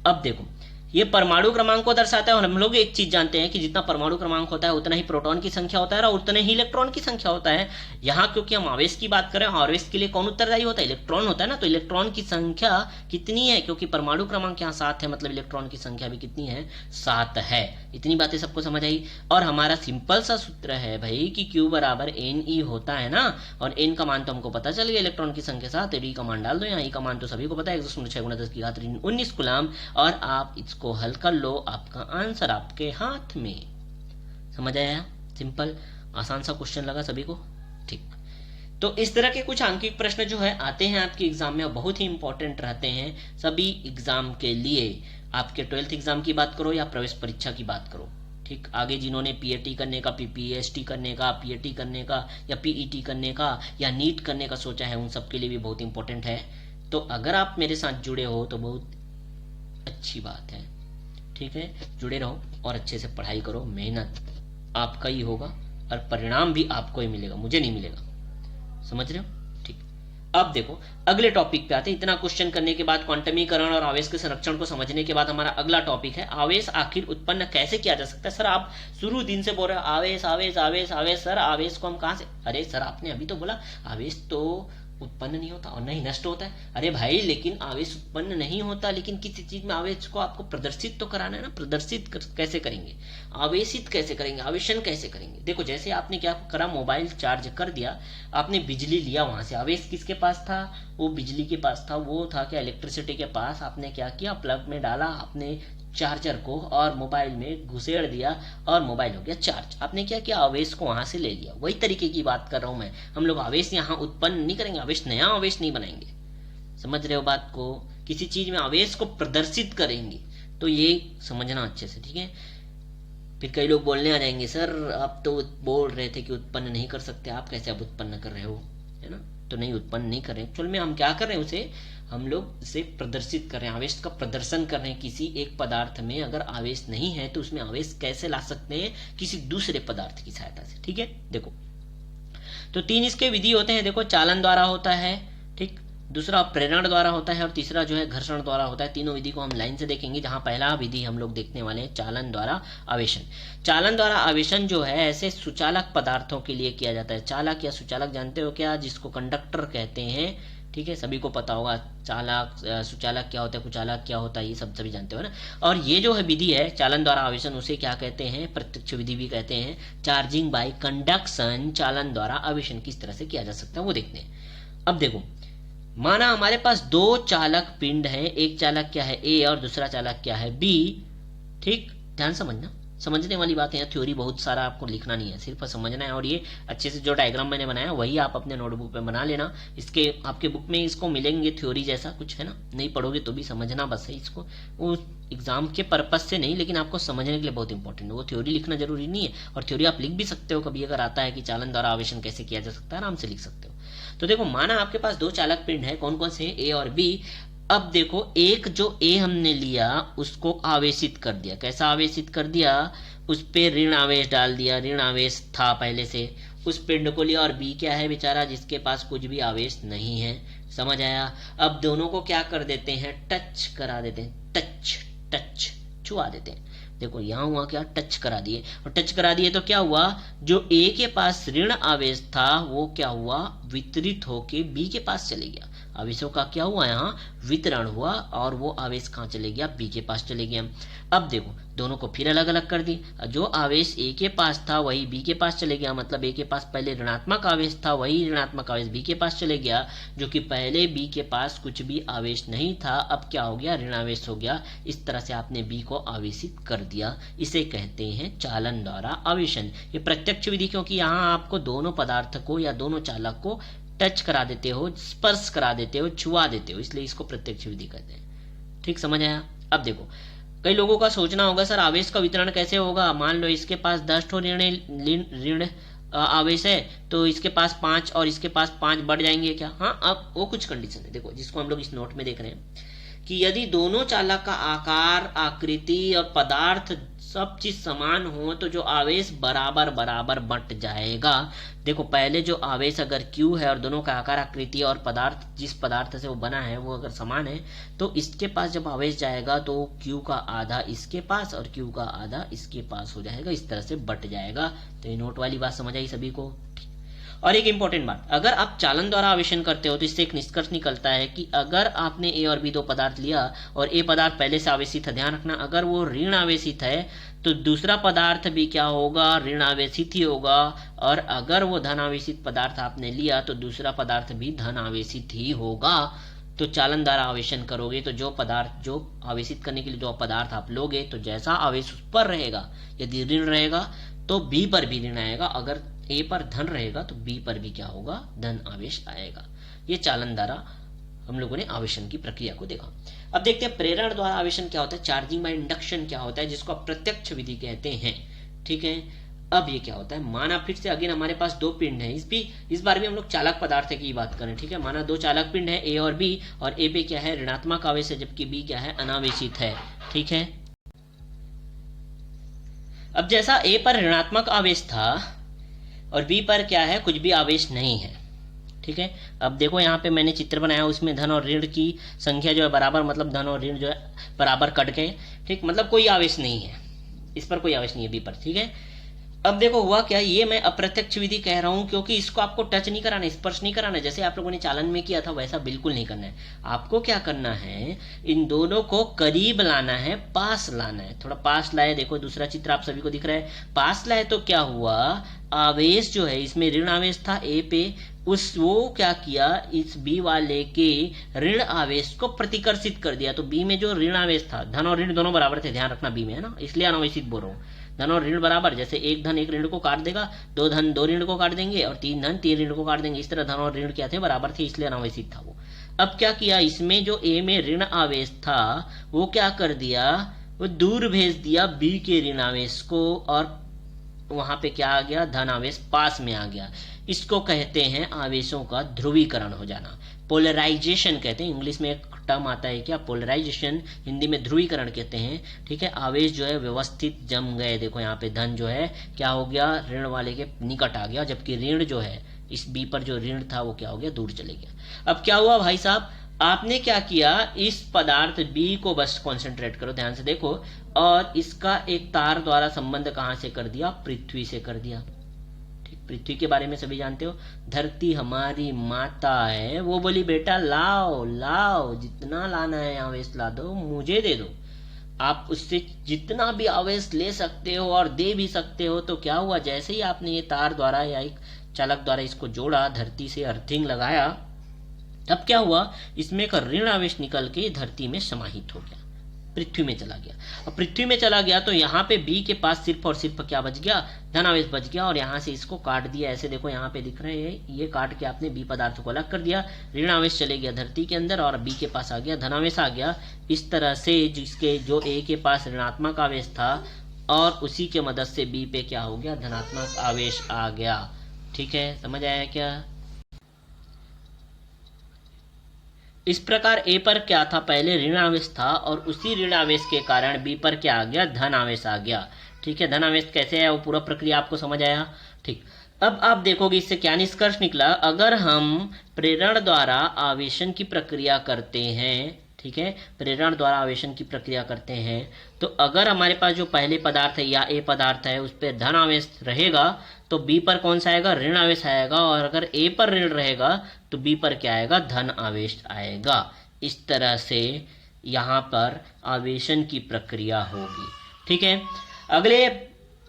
अब देखो ये परमाणु क्रमांक को दर्शाता है और हम लोग एक चीज जानते हैं कि जितना परमाणु क्रमांक होता है उतना ही प्रोटॉन की संख्या होता है और उतने ही इलेक्ट्रॉन की संख्या होता है। यहाँ क्योंकि हम आवेश की बात करें, आवेश के लिए कौन उत्तरदायी होता है, इलेक्ट्रॉन होता है ना, तो इलेक्ट्रॉन की संख्या कितनी है, क्योंकि परमाणु क्रमांक यहाँ 7 है, मतलब इलेक्ट्रॉन की संख्या भी कितनी है, 7 है। इतनी बातें सबको समझ आई। और हमारा सिंपल सा सूत्र है भाई कि Q बराबर एन ई होता है ना, और एन का मान तो हमको पता चल गया, इलेक्ट्रॉन की संख्या 7, ई का मान डाल दो यहाँ, ई का मान तो सभी को पता है 1.6 गुणा 10 की घात 19 कूलम, और आप इसको हल कर लो, आपका आंसर आपके हाथ में। समझ आया, सिंपल आसान सा क्वेश्चन लगा सभी को, ठीक। तो इस तरह के कुछ अंकिक प्रश्न जो है आते हैं आपके एग्जाम में और बहुत ही इंपॉर्टेंट रहते हैं सभी एग्जाम के लिए। आपके 12th एग्जाम की बात करो या प्रवेश परीक्षा की बात करो, ठीक। आगे जिन्होंने पीएटी करने का, पीएचटी करने का, पीएटी करने का या पीईटी करने का या नीट करने का सोचा है, उन सब के लिए भी बहुत इंपॉर्टेंट है। तो अगर आप मेरे साथ जुड़े हो तो बहुत अच्छी बात है, ठीक है। जुड़े रहो और अच्छे से पढ़ाई करो, मेहनत आपका ही होगा और परिणाम भी आपको ही मिलेगा, मुझे नहीं मिलेगा। समझ रहे हो, ठीक। अब देखो अगले टॉपिक पे आते हैं। इतना क्वेश्चन करने के बाद, क्वांटमीकरण और आवेश के संरक्षण को समझने के बाद हमारा अगला टॉपिक है आवेश आखिर उत्पन्न कैसे किया जा सकता है। सर आप शुरू दिन से बोल रहे हो आवेश आवेश आवेश आवेश, सर आवेश को हम कहां से, अरे सर आपने अभी तो बोला आवेश तो उत्पन्न नहीं होता और नहीं नष्ट होता है। अरे भाई लेकिन आवेश उत्पन्न नहीं होता, लेकिन किसी चीज में आवेश को आपको प्रदर्शित तो कराना है ना, प्रदर्शित कैसे करेंगे, आवेशित कैसे करेंगे, आवेशन कैसे करेंगे। देखो जैसे आपने क्या करा, मोबाइल चार्ज कर दिया, आपने बिजली लिया, वहां से आवेश किसके पास था, वो बिजली के पास था, वो था क्या इलेक्ट्रिसिटी के पास। आपने क्या किया, प्लग में डाला आपने चार्जर को और मोबाइल में घुसेड़ दिया और मोबाइल हो गया चार्ज। आपने क्या किया, आवेश को वहां से ले लिया। वही तरीके की बात कर रहा हूं मैं, हम लोग आवेश यहाँ उत्पन्न नहीं करेंगे, आवेश नया आवेश नहीं बनाएंगे। समझ रहे हो बात को, किसी चीज में आवेश को प्रदर्शित करेंगे, तो ये समझना अच्छे से, ठीक है। फिर कई लोग बोलने आ जाएंगे सर आप तो बोल रहे थे कि उत्पन्न नहीं कर सकते, आप कैसे अब उत्पन्न कर रहे हो, है ना। तो नहीं, उत्पन्न नहीं कर रहे, एक्चुअल में हम क्या कर रहे हैं, उसे हम लोग इसे प्रदर्शित कर रहे हैं, आवेश का प्रदर्शन कर रहे हैं। किसी एक पदार्थ में अगर आवेश नहीं है तो उसमें आवेश कैसे ला सकते हैं, किसी दूसरे पदार्थ की सहायता से, ठीक है। देखो तो 3 इसके विधि होते हैं। देखो चालन द्वारा होता है, ठीक, दूसरा प्रेरण द्वारा होता है और तीसरा जो है घर्षण द्वारा होता है। तीनों विधि को हम लाइन से देखेंगे, जहां पहला विधि हम लोग देखने वाले हैं चालन द्वारा आवेशन। चालन द्वारा आवेशन जो है ऐसे सुचालक पदार्थों के लिए किया जाता है। चालक या सुचालक जानते हो क्या, जिसको कंडक्टर कहते हैं, ठीक है, सभी को पता होगा। चालक सुचालक क्या होता है, कुचालक क्या होता है, ये सब सभी जानते हो ना। और ये जो है विधि है चालन द्वारा आवेशन, उसे क्या कहते हैं, प्रत्यक्ष विधि भी कहते हैं। चार्जिंग बाय कंडक्शन, चालन द्वारा आवेशन किस तरह से किया जा सकता है वो देखते हैं। अब देखो माना हमारे पास 2 चालक पिंड हैं, एक चालक क्या है A और दूसरा चालक क्या है B, ठीक, ध्यान समझना। समझने वाली बात है, थ्योरी बहुत सारा आपको लिखना नहीं है, सिर्फ समझना है। और ये अच्छे से जो डायग्राम मैंने बनाया वही आप अपने नोटबुक पे बना लेना। इसके आपके बुक में इसको मिलेंगे थ्योरी जैसा कुछ, है ना, नहीं पढ़ोगे तो भी समझना बस है इसको, वो एग्जाम के पर्पज से नहीं, लेकिन आपको समझने के लिए बहुत इंपॉर्टेंट है। वो थ्योरी लिखना जरूरी नहीं है, और थ्योरी आप लिख भी सकते हो कभी, अगर आता है कि चालन द्वारा आवेशन कैसे किया जा सकता है, आराम से लिख सकते हो। तो देखो, माना आपके पास दो चालक पिंड है, कौन कौन से, ए और बी। अब देखो, एक जो ए हमने लिया उसको आवेशित कर दिया। कैसा आवेशित कर दिया, उस पे ऋण आवेश डाल दिया, ऋण आवेश था पहले से, उस पिंड को लिया। और बी क्या है बेचारा, जिसके पास कुछ भी आवेश नहीं है। समझ आया। अब दोनों को क्या कर देते हैं, टच करा देते हैं, टच टच छुआ देते हैं। देखो यहां हुआ क्या, टच करा दिए, और टच करा दिए तो क्या हुआ, जो ए के पास ऋण आवेश था वो क्या हुआ, वितरित होके बी के पास चले गया। आवेशों का क्या हुआ, यहाँ वितरण हुआ, और वो आवेश कहाँ चले गया, बी के पास चले गया। अब देखो, दोनों को फिर अलग अलग कर दी। जो आवेश ए के पास था वही बी के पास चले गया, मतलब ए के पास पहले ऋणात्मक आवेश था, वही ऋणात्मक आवेश बी के पास चले गया, जो कि पहले बी के पास कुछ भी आवेश नहीं था, अब क्या हो गया, ऋण आवेश हो गया। इस तरह से आपने बी को आवेशित कर दिया। इसे कहते हैं चालन द्वारा आवेशन। ये प्रत्यक्ष विधि, क्योंकि यहाँ आपको दोनों पदार्थ को या दोनों चालक को टच करा देते हो, स्पर्श करा देते हो, छुआ देते हो, इसलिए इसको प्रत्यक्ष विधि कहते हैं। ठीक, समझ आया। अब देखो, कई लोगों का सोचना होगा सर आवेश का वितरण कैसे होगा, मान लो इसके पास 10 ठो ऋण आवेश है, तो इसके पास 5 और इसके पास 5 बढ़ जाएंगे क्या। हाँ, अब वो कुछ कंडीशन है, देखो जिसको हम लोग इस नोट में देख रहे हैं, कि यदि दोनों चालक का आकार, आकृति और पदार्थ सब चीज समान हो तो जो आवेश बराबर बराबर बंट जाएगा। देखो, पहले जो आवेश अगर Q है और दोनों का आकार, आकृति और पदार्थ, जिस पदार्थ से वो बना है वो अगर समान है, तो इसके पास जब आवेश जाएगा तो Q का आधा इसके पास और Q का आधा इसके पास हो जाएगा, इस तरह से बट जाएगा। तो ये नोट वाली बात समझ आई सभी को। और एक इंपॉर्टेंट बात, अगर आप चालन द्वारा आवेशन करते हो तो इससे एक निष्कर्ष निकलता है कि अगर आपने ए और बी दो पदार्थ लिया और ए पदार्थ पहले से आवेशित है, ध्यान रखना, अगर वो ऋण आवेशित है तो दूसरा पदार्थ भी क्या होगा, ऋण आवेशित ही होगा। और अगर वो धन आवेशित पदार्थ आपने लिया तो दूसरा पदार्थ भी धन आवेशित ही होगा। तो चालन द्वारा आवेशन करोगे तो जो पदार्थ, जो आवेशित करने के लिए जो पदार्थ आप लोगे, तो जैसा आवेश उस पर रहेगा, यदि ऋण रहेगा तो बी पर भी ऋण आएगा, अगर ए पर धन रहेगा तो बी पर भी क्या होगा, धन आवेश आएगा। ये चालन द्वारा हम लोगों ने आवेशन की प्रक्रिया को देखा। अब देखते हैं प्रेरण द्वारा आवेशन क्या होता है, चार्जिंग बाय इंडक्शन क्या होता है, जिसको आप प्रत्यक्ष विधि कहते हैं। ठीक है, अब ये क्या होता है, माना फिर से अगेन हमारे पास दो पिंड हैं, इस बार भी हम लोग चालक पदार्थ की बात करें। ठीक है, माना दो चालक पिंड है ए और बी, और ए पे क्या है, ऋणात्मक आवेश है, जबकि बी क्या है, अनावेशित है। ठीक है, अब जैसा ए पर ऋणात्मक आवेश था और बी पर क्या है, कुछ भी आवेश नहीं है। ठीक है, अब देखो यहाँ पे मैंने चित्र बनाया, उसमें धन और ऋण की संख्या जो है बराबर, मतलब धन और ऋण जो है बराबर कट गए। ठीक, मतलब कोई आवेश नहीं है, इस पर कोई आवेश नहीं है बी पर। ठीक है, अब देखो हुआ क्या, ये मैं अप्रत्यक्ष विधि कह रहा हूं क्योंकि इसको आपको टच नहीं कराना, स्पर्श नहीं कराना, जैसे आप लोगों ने चालन में किया था वैसा बिल्कुल नहीं करना है। आपको क्या करना है, इन दोनों को करीब लाना है, पास लाना है, थोड़ा पास लाए। देखो दूसरा चित्र आप सभी को दिख रहा है, पास लाए तो क्या हुआ, आवेश जो है इसमें ऋण आवेश था ए पे, वो क्या किया, इस बी वाले के ऋण आवेश को प्रतिकर्षित कर दिया। तो बी में जो ऋण आवेश था, धन और ऋण दोनों बराबर थे, ध्यान रखना बी में, है ना, इसलिए अनावेशित बोल रहा हूं। धन और ऋण बराबर, जैसे एक धन एक ऋण को काट देगा, दो धन दो ऋण को काट देंगे, और तीन धन तीन ऋण को काट देंगे, इस तरह धन और ऋण क्या थे, बराबर थे, इसलिए अनावेशित था वो। अब क्या किया, इसमें जो ए में ऋण आवेश था वो क्या कर दिया, वो दूर भेज दिया बी के ऋण आवेश को, और वहां पे क्या आ गया, धन आवेश पास में आ गया। इसको कहते हैं आवेशों का ध्रुवीकरण हो जाना, पोलराइजेशन कहते हैं। इंग्लिश में एक टर्म आता है क्या, पोलराइजेशन, हिंदी में ध्रुवीकरण कहते हैं। ठीक है, आवेश जो है व्यवस्थित जम गए। देखो यहाँ पे धन जो है क्या हो गया, ऋण वाले के निकट आ गया, जबकि ऋण जो है इस बी पर जो ऋण था वो क्या हो गया, दूर चले गया। अब क्या हुआ भाई साहब, आपने क्या किया, इस पदार्थ बी को बस कॉन्सेंट्रेट करो, ध्यान से देखो, और इसका एक तार द्वारा संबंध कहां से कर दिया, पृथ्वी से कर दिया। ठीक, पृथ्वी के बारे में सभी जानते हो, धरती हमारी माता है, वो बोली बेटा लाओ लाओ, जितना लाना है आवेश ला दो, मुझे दे दो। आप उससे जितना भी आवेश ले सकते हो और दे भी सकते हो। तो क्या हुआ, जैसे ही आपने ये तार द्वारा या एक चालक द्वारा इसको जोड़ा, धरती से अर्थिंग लगाया, अब क्या हुआ, इसमें का ऋण आवेश निकल के धरती में समाहित हो गया। पृथ्वी में चला गया। अब पृथ्वी में चला गया तो यहाँ पे बी के पास सिर्फ और सिर्फ क्या बच गया, धनावेश बच गया, और यहाँ से इसको काट दिया। ऐसे देखो यहाँ पे दिख रहे हैं, ये काट के आपने बी पदार्थ को अलग कर दिया, ऋणावेश चले गया धरती के अंदर और बी के पास आ गया धनावेश आ गया। इस तरह से जिसके जो ए के पास ऋणात्मक आवेश था और उसी के मदद से बी पे क्या हो गया, धनात्मक आवेश आ गया। ठीक है, समझ आया क्या? इस प्रकार ए पर क्या था, पहले ऋण आवेश था और उसी ऋण आवेश के कारण बी पर क्या आ गया, धन आवेश आ गया। ठीक है, धन आवेश कैसे आया वो पूरा प्रक्रिया आपको समझ आया। ठीक, अब आप देखोगे इससे क्या निष्कर्ष निकला, अगर हम प्रेरण द्वारा आवेशन की प्रक्रिया करते हैं, ठीक है, प्रेरण द्वारा आवेशन की प्रक्रिया करते हैं, तो अगर हमारे पास जो पहले पदार्थ है या ए पदार्थ है उस पर धन आवेश रहेगा तो बी पर कौन सा आएगा, ऋण आवेश आएगा, और अगर ए पर ऋण रहेगा तो बी पर क्या आएगा, धन आवेश आएगा। इस तरह से यहाँ पर आवेशन की प्रक्रिया होगी। ठीक है, अगले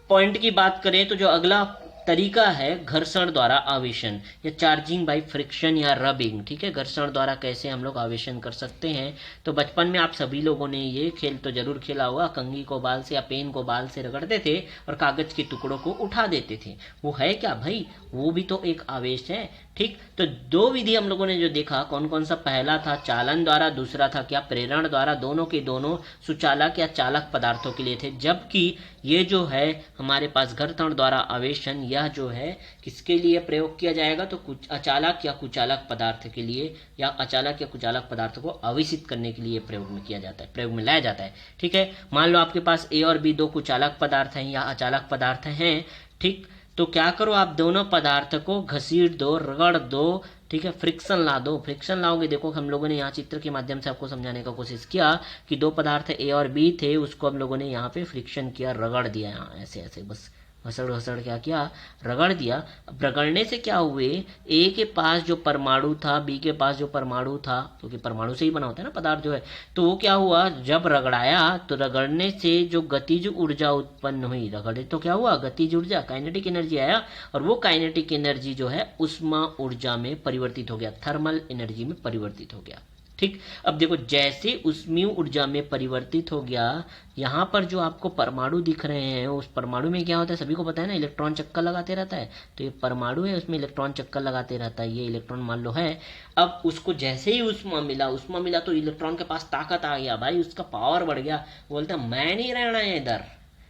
पॉइंट की बात करें तो जो अगला तरीका है घर्षण द्वारा आवेशन या चार्जिंग बाय फ्रिक्शन या रबिंग। ठीक है, घर्षण द्वारा कैसे हम लोग आवेशन कर सकते हैं। तो बचपन में आप सभी लोगों ने ये खेल तो जरूर खेला होगा, कंघी को बाल से या पेन को बाल से रगड़ते थे और कागज के टुकड़ों को उठा देते थे। वो है क्या भाई, वो भी तो एक आवेश है। ठीक, तो दो विधि हम लोगों ने जो देखा, कौन कौन सा, पहला था चालन द्वारा, दूसरा था क्या, प्रेरण द्वारा। दोनों के दोनों सुचालक या चालक पदार्थों के लिए थे, जबकि ये जो है हमारे पास घर्षण द्वारा आवेशन, यह जो है किसके लिए प्रयोग किया जाएगा, तो कुछ अचालक या कुचालक पदार्थ के लिए, या अचालक या कुचालक पदार्थ को आवेशित करने के लिए प्रयोग में किया जाता है, प्रयोग में लाया जाता है। ठीक है, मान लो आपके पास ए और बी दो कुचालक पदार्थ हैं या अचालक पदार्थ हैं। ठीक, तो क्या करो, आप दोनों पदार्थ को घसीट दो, रगड़ दो। ठीक है, फ्रिक्शन ला दो। फ्रिक्शन लाओगे, देखो हम लोगों ने यहाँ चित्र के माध्यम से आपको समझाने का कोशिश किया कि दो पदार्थ ए और बी थे, उसको हम लोगों ने यहाँ पे फ्रिक्शन किया, रगड़ दिया, यहाँ ऐसे ऐसे बस घसड़ घसड़ क्या किया, रगड़ दिया। अब रगड़ने से क्या हुए, ए के पास जो परमाणु था, बी के पास जो परमाणु था, क्योंकि परमाणु से ही बना होता है ना पदार्थ जो है, तो वो क्या हुआ, जब रगड़ाया तो रगड़ने से जो गतिज ऊर्जा उत्पन्न हुई, रगड़े तो क्या हुआ, गतिज ऊर्जा, काइनेटिक एनर्जी आया, और वो काइनेटिक एनर्जी जो है उष्मा ऊर्जा में परिवर्तित हो गया, थर्मल एनर्जी में परिवर्तित हो गया। ठीक, अब देखो जैसे उष्मीय ऊर्जा में परिवर्तित हो गया, यहाँ पर जो आपको परमाणु दिख रहे हैं, उस परमाणु में क्या होता है, सभी को पता है ना, इलेक्ट्रॉन चक्कर लगाते रहता है। तो ये परमाणु है, उसमें इलेक्ट्रॉन चक्कर लगाते रहता है, ये इलेक्ट्रॉन मान लो है। अब उसको जैसे ही उष्मा मिला तो इलेक्ट्रॉन के पास ताकत आ गया भाई, उसका पावर बढ़ गया, बोलता है मैं नहीं रहना है इधर।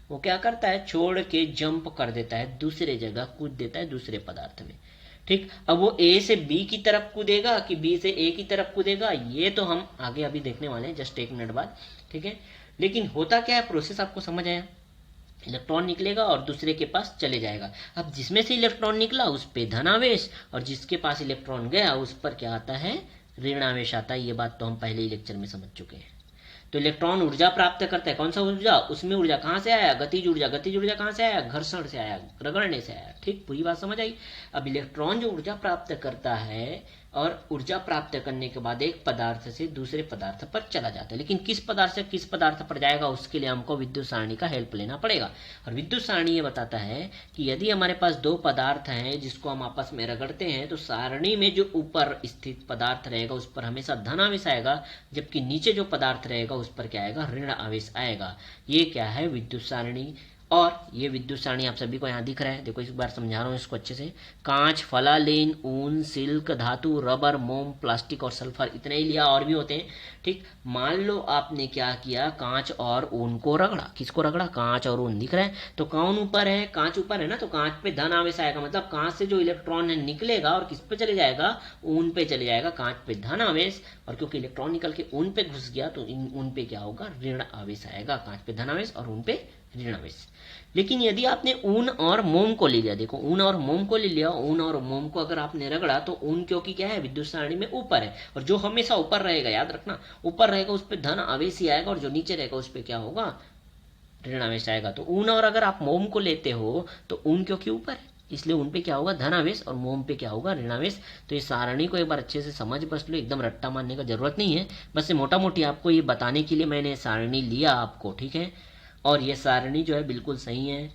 वो क्या करता है, छोड़ के जंप कर देता है, दूसरे जगह कूद देता है, दूसरे पदार्थ में। ठीक, अब वो ए से बी की तरफ कूदेगा कि बी से ए की तरफ कूदेगा, ये तो हम आगे अभी देखने वाले हैं, जस्ट 1 मिनट बाद। ठीक है, लेकिन होता क्या है, प्रोसेस आपको समझ आया, इलेक्ट्रॉन निकलेगा और दूसरे के पास चले जाएगा। अब जिसमें से इलेक्ट्रॉन निकला उस पे धनावेश, और जिसके पास इलेक्ट्रॉन गया उस पर क्या आता है, ऋणावेश आता है। ये बात तो हम पहले ही लेक्चर में समझ चुके हैं। तो इलेक्ट्रॉन ऊर्जा प्राप्त करता है, कौन सा ऊर्जा, उसमें ऊर्जा कहाँ से आया, गतिज ऊर्जा। गतिज ऊर्जा कहाँ से आया, घर्षण से आया, रगड़ने से आया। ठीक, पूरी बात समझ आई। अब इलेक्ट्रॉन जो ऊर्जा प्राप्त करता है, और ऊर्जा प्राप्त करने के बाद एक पदार्थ से दूसरे पदार्थ पर चला जाता है, लेकिन किस पदार्थ से किस पदार्थ पर जाएगा उसके लिए हमको विद्युत सारणी का हेल्प लेना पड़ेगा। और विद्युत सारणी ये बताता है कि यदि हमारे पास दो पदार्थ हैं जिसको हम आपस में रगड़ते हैं, तो सारणी में जो ऊपर स्थित पदार्थ रहेगा उस पर हमेशा धन आवेश आएगा, जबकि नीचे जो पदार्थ रहेगा उस पर क्या आएगा, ऋण आवेश आएगा। ये क्या है, विद्युत सारणी। और ये विद्युत सारणी आप सभी को यहाँ दिख रहा है, देखो इस बार समझा रहा हूँ इसको अच्छे से। कांच, फलालेन, ऊन, सिल्क, धातु, रबर, मोम, प्लास्टिक और सल्फर, इतने ही लिया, और भी होते हैं। ठीक, मान लो आपने क्या किया, कांच और ऊन को रगड़ा। किसको रगड़ा, कांच और ऊन दिख रहा है, तो कौन ऊपर है, कांच ऊपर है ना, तो कांच पे धन आवेश आएगा, मतलब कांच से जो इलेक्ट्रॉन है निकलेगा और किस पे चले जाएगा, ऊन पे चले जाएगा, कांच पे धन आवेश, और क्योंकि इलेक्ट्रॉन निकल के ऊन पे घुस गया तो ऊन पे क्या होगा, ऋण आवेश आएगा। कांच पे धन आवेश और ऊन पे ऋण आवेश। लेकिन यदि आपने ऊन और मोम को ले लिया, देखो ऊन और मोम को ले लिया, ऊन और मोम को अगर आपने रगड़ा, तो ऊन क्योंकि क्या है, विद्युत सारणी में ऊपर है, और जो हमेशा ऊपर रहेगा, याद रखना, ऊपर रहेगा उस पर धन आवेश ही आएगा, और जो नीचे रहेगा उस पर क्या होगा, ऋण आवेश आएगा। तो ऊन और अगर आप मोम को लेते हो तो ऊन क्योंकि ऊपर है, इसलिए उन पे क्या होगा, धन आवेश, और मोम पे क्या होगा, ऋणावेश। तो ये सारणी को एक बार अच्छे से समझ बस लो, एकदम रट्टा मारने का जरूरत नहीं है, बस ये मोटा मोटी आपको ये बताने के लिए मैंने सारणी लिया आपको। ठीक है, और ये सारणी जो है बिल्कुल सही है,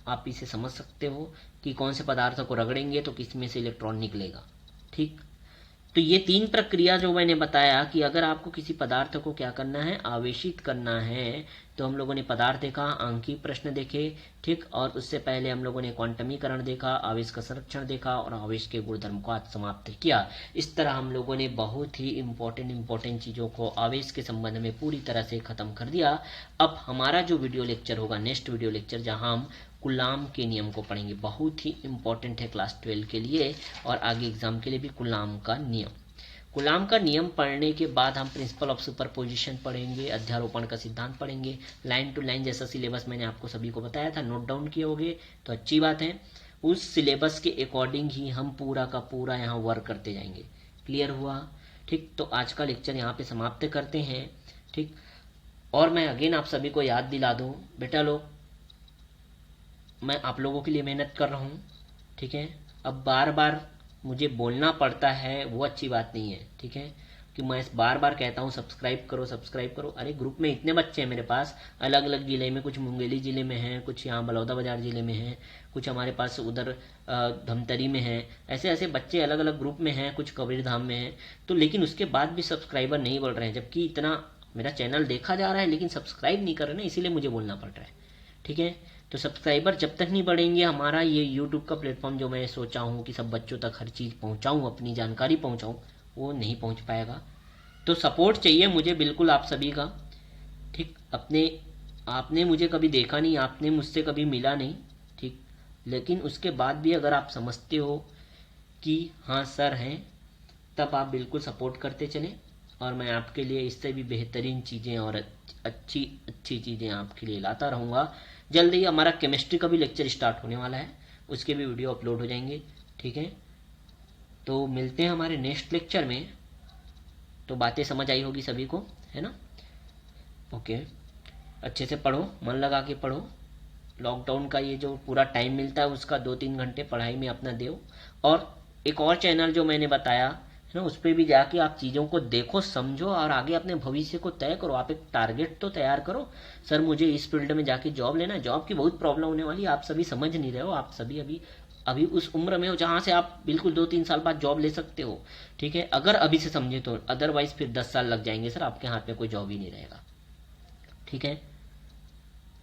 आप इसे समझ सकते हो कि कौन से पदार्थ को रगड़ेंगे तो किस में से इलेक्ट्रॉन निकलेगा। ठीक, तो ये 3 प्रक्रिया जो मैंने बताया कि अगर आपको किसी पदार्थ को क्या करना है, आवेशित करना है, तो हम लोगों ने पदार्थ देखा, अंकीय प्रश्न देखे, ठीक, और उससे पहले हम लोगों ने क्वांटमीकरण देखा, आवेश का संरक्षण देखा और आवेश के गुणधर्म को आज समाप्त किया। इस तरह हम लोगों ने बहुत ही इम्पोर्टेंट चीज़ों को आवेश के संबंध में पूरी तरह से ख़त्म कर दिया। अब हमारा जो वीडियो लेक्चर होगा, नेक्स्ट वीडियो लेक्चर, जहाँ हम कूलाम के नियम को पढ़ेंगे। बहुत ही इम्पोर्टेंट है क्लास 12 के लिए और आगे एग्जाम के लिए भी कूलाम का नियम। कूलाम का नियम पढ़ने के बाद हम प्रिंसिपल ऑफ सुपरपोजिशन पढ़ेंगे, अध्यारोपण का सिद्धांत पढ़ेंगे, लाइन टू लाइन जैसा सिलेबस मैंने आपको सभी को बताया था, नोट डाउन किए होगे तो अच्छी बात है। उस सिलेबस के अकॉर्डिंग ही हम पूरा का पूरा यहाँ वर्क करते जाएंगे। क्लियर हुआ? ठीक, तो आज का लेक्चर यहाँ पे समाप्त करते हैं। ठीक, और मैं अगेन आप सभी को याद दिला दूँ, बेटा लोग, मैं आप लोगों के लिए मेहनत कर रहा हूँ, ठीक है। अब बार बार मुझे बोलना पड़ता है, वो अच्छी बात नहीं है, ठीक है, कि मैं बार बार कहता हूँ सब्सक्राइब करो सब्सक्राइब करो। अरे ग्रुप में इतने बच्चे हैं मेरे पास, अलग अलग ज़िले में, कुछ मुंगेली ज़िले में हैं, कुछ यहाँ बलौदाबाजार ज़िले में हैं, कुछ हमारे पास उधर धमतरी में हैं, ऐसे ऐसे बच्चे अलग अलग ग्रुप में हैं, कुछ कबीरधाम में हैं। तो लेकिन उसके बाद भी सब्सक्राइबर नहीं बढ़ रहे हैं, जबकि इतना मेरा चैनल देखा जा रहा है लेकिन सब्सक्राइब नहीं कर रहे ना, इसीलिए मुझे बोलना पड़ रहा है, ठीक है। तो सब्सक्राइबर जब तक नहीं बढ़ेंगे, हमारा ये यूट्यूब का प्लेटफॉर्म जो मैं सोचा हूँ कि सब बच्चों तक हर चीज़ पहुँचाऊँ, अपनी जानकारी पहुँचाऊँ, वो नहीं पहुँच पाएगा। तो सपोर्ट चाहिए मुझे बिल्कुल आप सभी का, ठीक। आपने मुझे कभी देखा नहीं, आपने मुझसे कभी मिला नहीं, ठीक, लेकिन उसके बाद भी अगर आप समझते हो कि हाँ सर हैं, तब आप बिल्कुल सपोर्ट करते चलें और मैं आपके लिए इससे भी बेहतरीन चीज़ें और अच्छी चीज़ें आपके लिए लाता रहूँगा। जल्द ही हमारा केमिस्ट्री का भी लेक्चर स्टार्ट होने वाला है, उसके भी वीडियो अपलोड हो जाएंगे, ठीक है। तो मिलते हैं हमारे नेक्स्ट लेक्चर में। तो बातें समझ आई होगी सभी को, है ना? ओके, अच्छे से पढ़ो, मन लगा के पढ़ो। लॉकडाउन का ये जो पूरा टाइम मिलता है उसका 2-3 घंटे पढ़ाई में अपना दो। और एक और चैनल जो मैंने बताया है ना, उस पर भी जाके आप चीज़ों को देखो, समझो और आगे अपने भविष्य को तय करो। आप एक टारगेट तो तैयार करो, सर मुझे इस फील्ड में जाके जॉब लेना है। जॉब की बहुत प्रॉब्लम होने वाली है, आप सभी समझ नहीं रहे हो। आप सभी अभी उस उम्र में हो जहाँ से आप बिल्कुल 2-3 साल बाद जॉब ले सकते हो, ठीक है, अगर अभी से समझे तो। अदरवाइज फिर 10 साल लग जाएंगे सर, आपके हाथ में कोई जॉब ही नहीं रहेगा, ठीक है।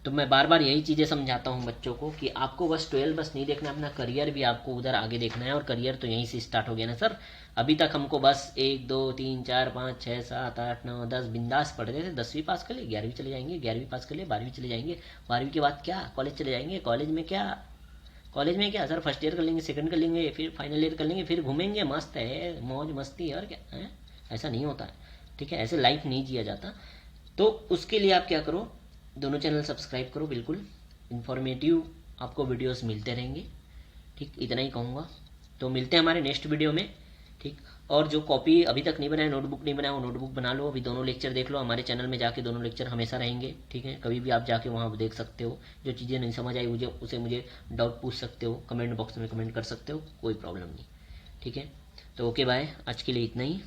तो मैं बार बार यही चीज़ें समझाता हूँ बच्चों को कि आपको बस 12 बस नहीं देखना, अपना करियर भी आपको उधर आगे देखना है। और करियर तो यहीं से स्टार्ट हो गया ना सर। अभी तक हमको बस 1 2 3 4 5 6 7 8 9 10 बिंदास पढ़ रहे थे। 10वीं पास कर ले, 11वीं चले जाएंगे, 11वीं पास कर ले, 12वीं चले जाएंगे, 12वीं के बाद क्या, कॉलेज चले जाएंगे। कॉलेज में क्या सर, फर्स्ट ईयर कर लेंगे, सेकंड कर लेंगे, फिर फाइनल ईयर कर लेंगे, फिर घूमेंगे, मस्त है, मौज मस्ती है, और क्या है। ऐसा नहीं होता है, ठीक है, ऐसे लाइफ नहीं जिया जाता। तो उसके लिए आप क्या करो, दोनों चैनल सब्सक्राइब करो, बिल्कुल इन्फॉर्मेटिव आपको वीडियोस मिलते रहेंगे, ठीक, इतना ही कहूँगा। तो मिलते हैं हमारे नेक्स्ट वीडियो में, ठीक। और जो कॉपी अभी तक नहीं बनाया, नोटबुक नहीं बनाया, वो नोटबुक बना लो। अभी दोनों लेक्चर देख लो, हमारे चैनल में जाके दोनों लेक्चर हमेशा रहेंगे, ठीक है। कभी भी आप जाके वहाँ देख सकते हो, जो चीज़ें नहीं समझ आई मुझे डाउट पूछ सकते हो, कमेंट बॉक्स में कमेंट कर सकते हो, कोई प्रॉब्लम नहीं, ठीक है। तो ओके बाय, आज के लिए इतना ही।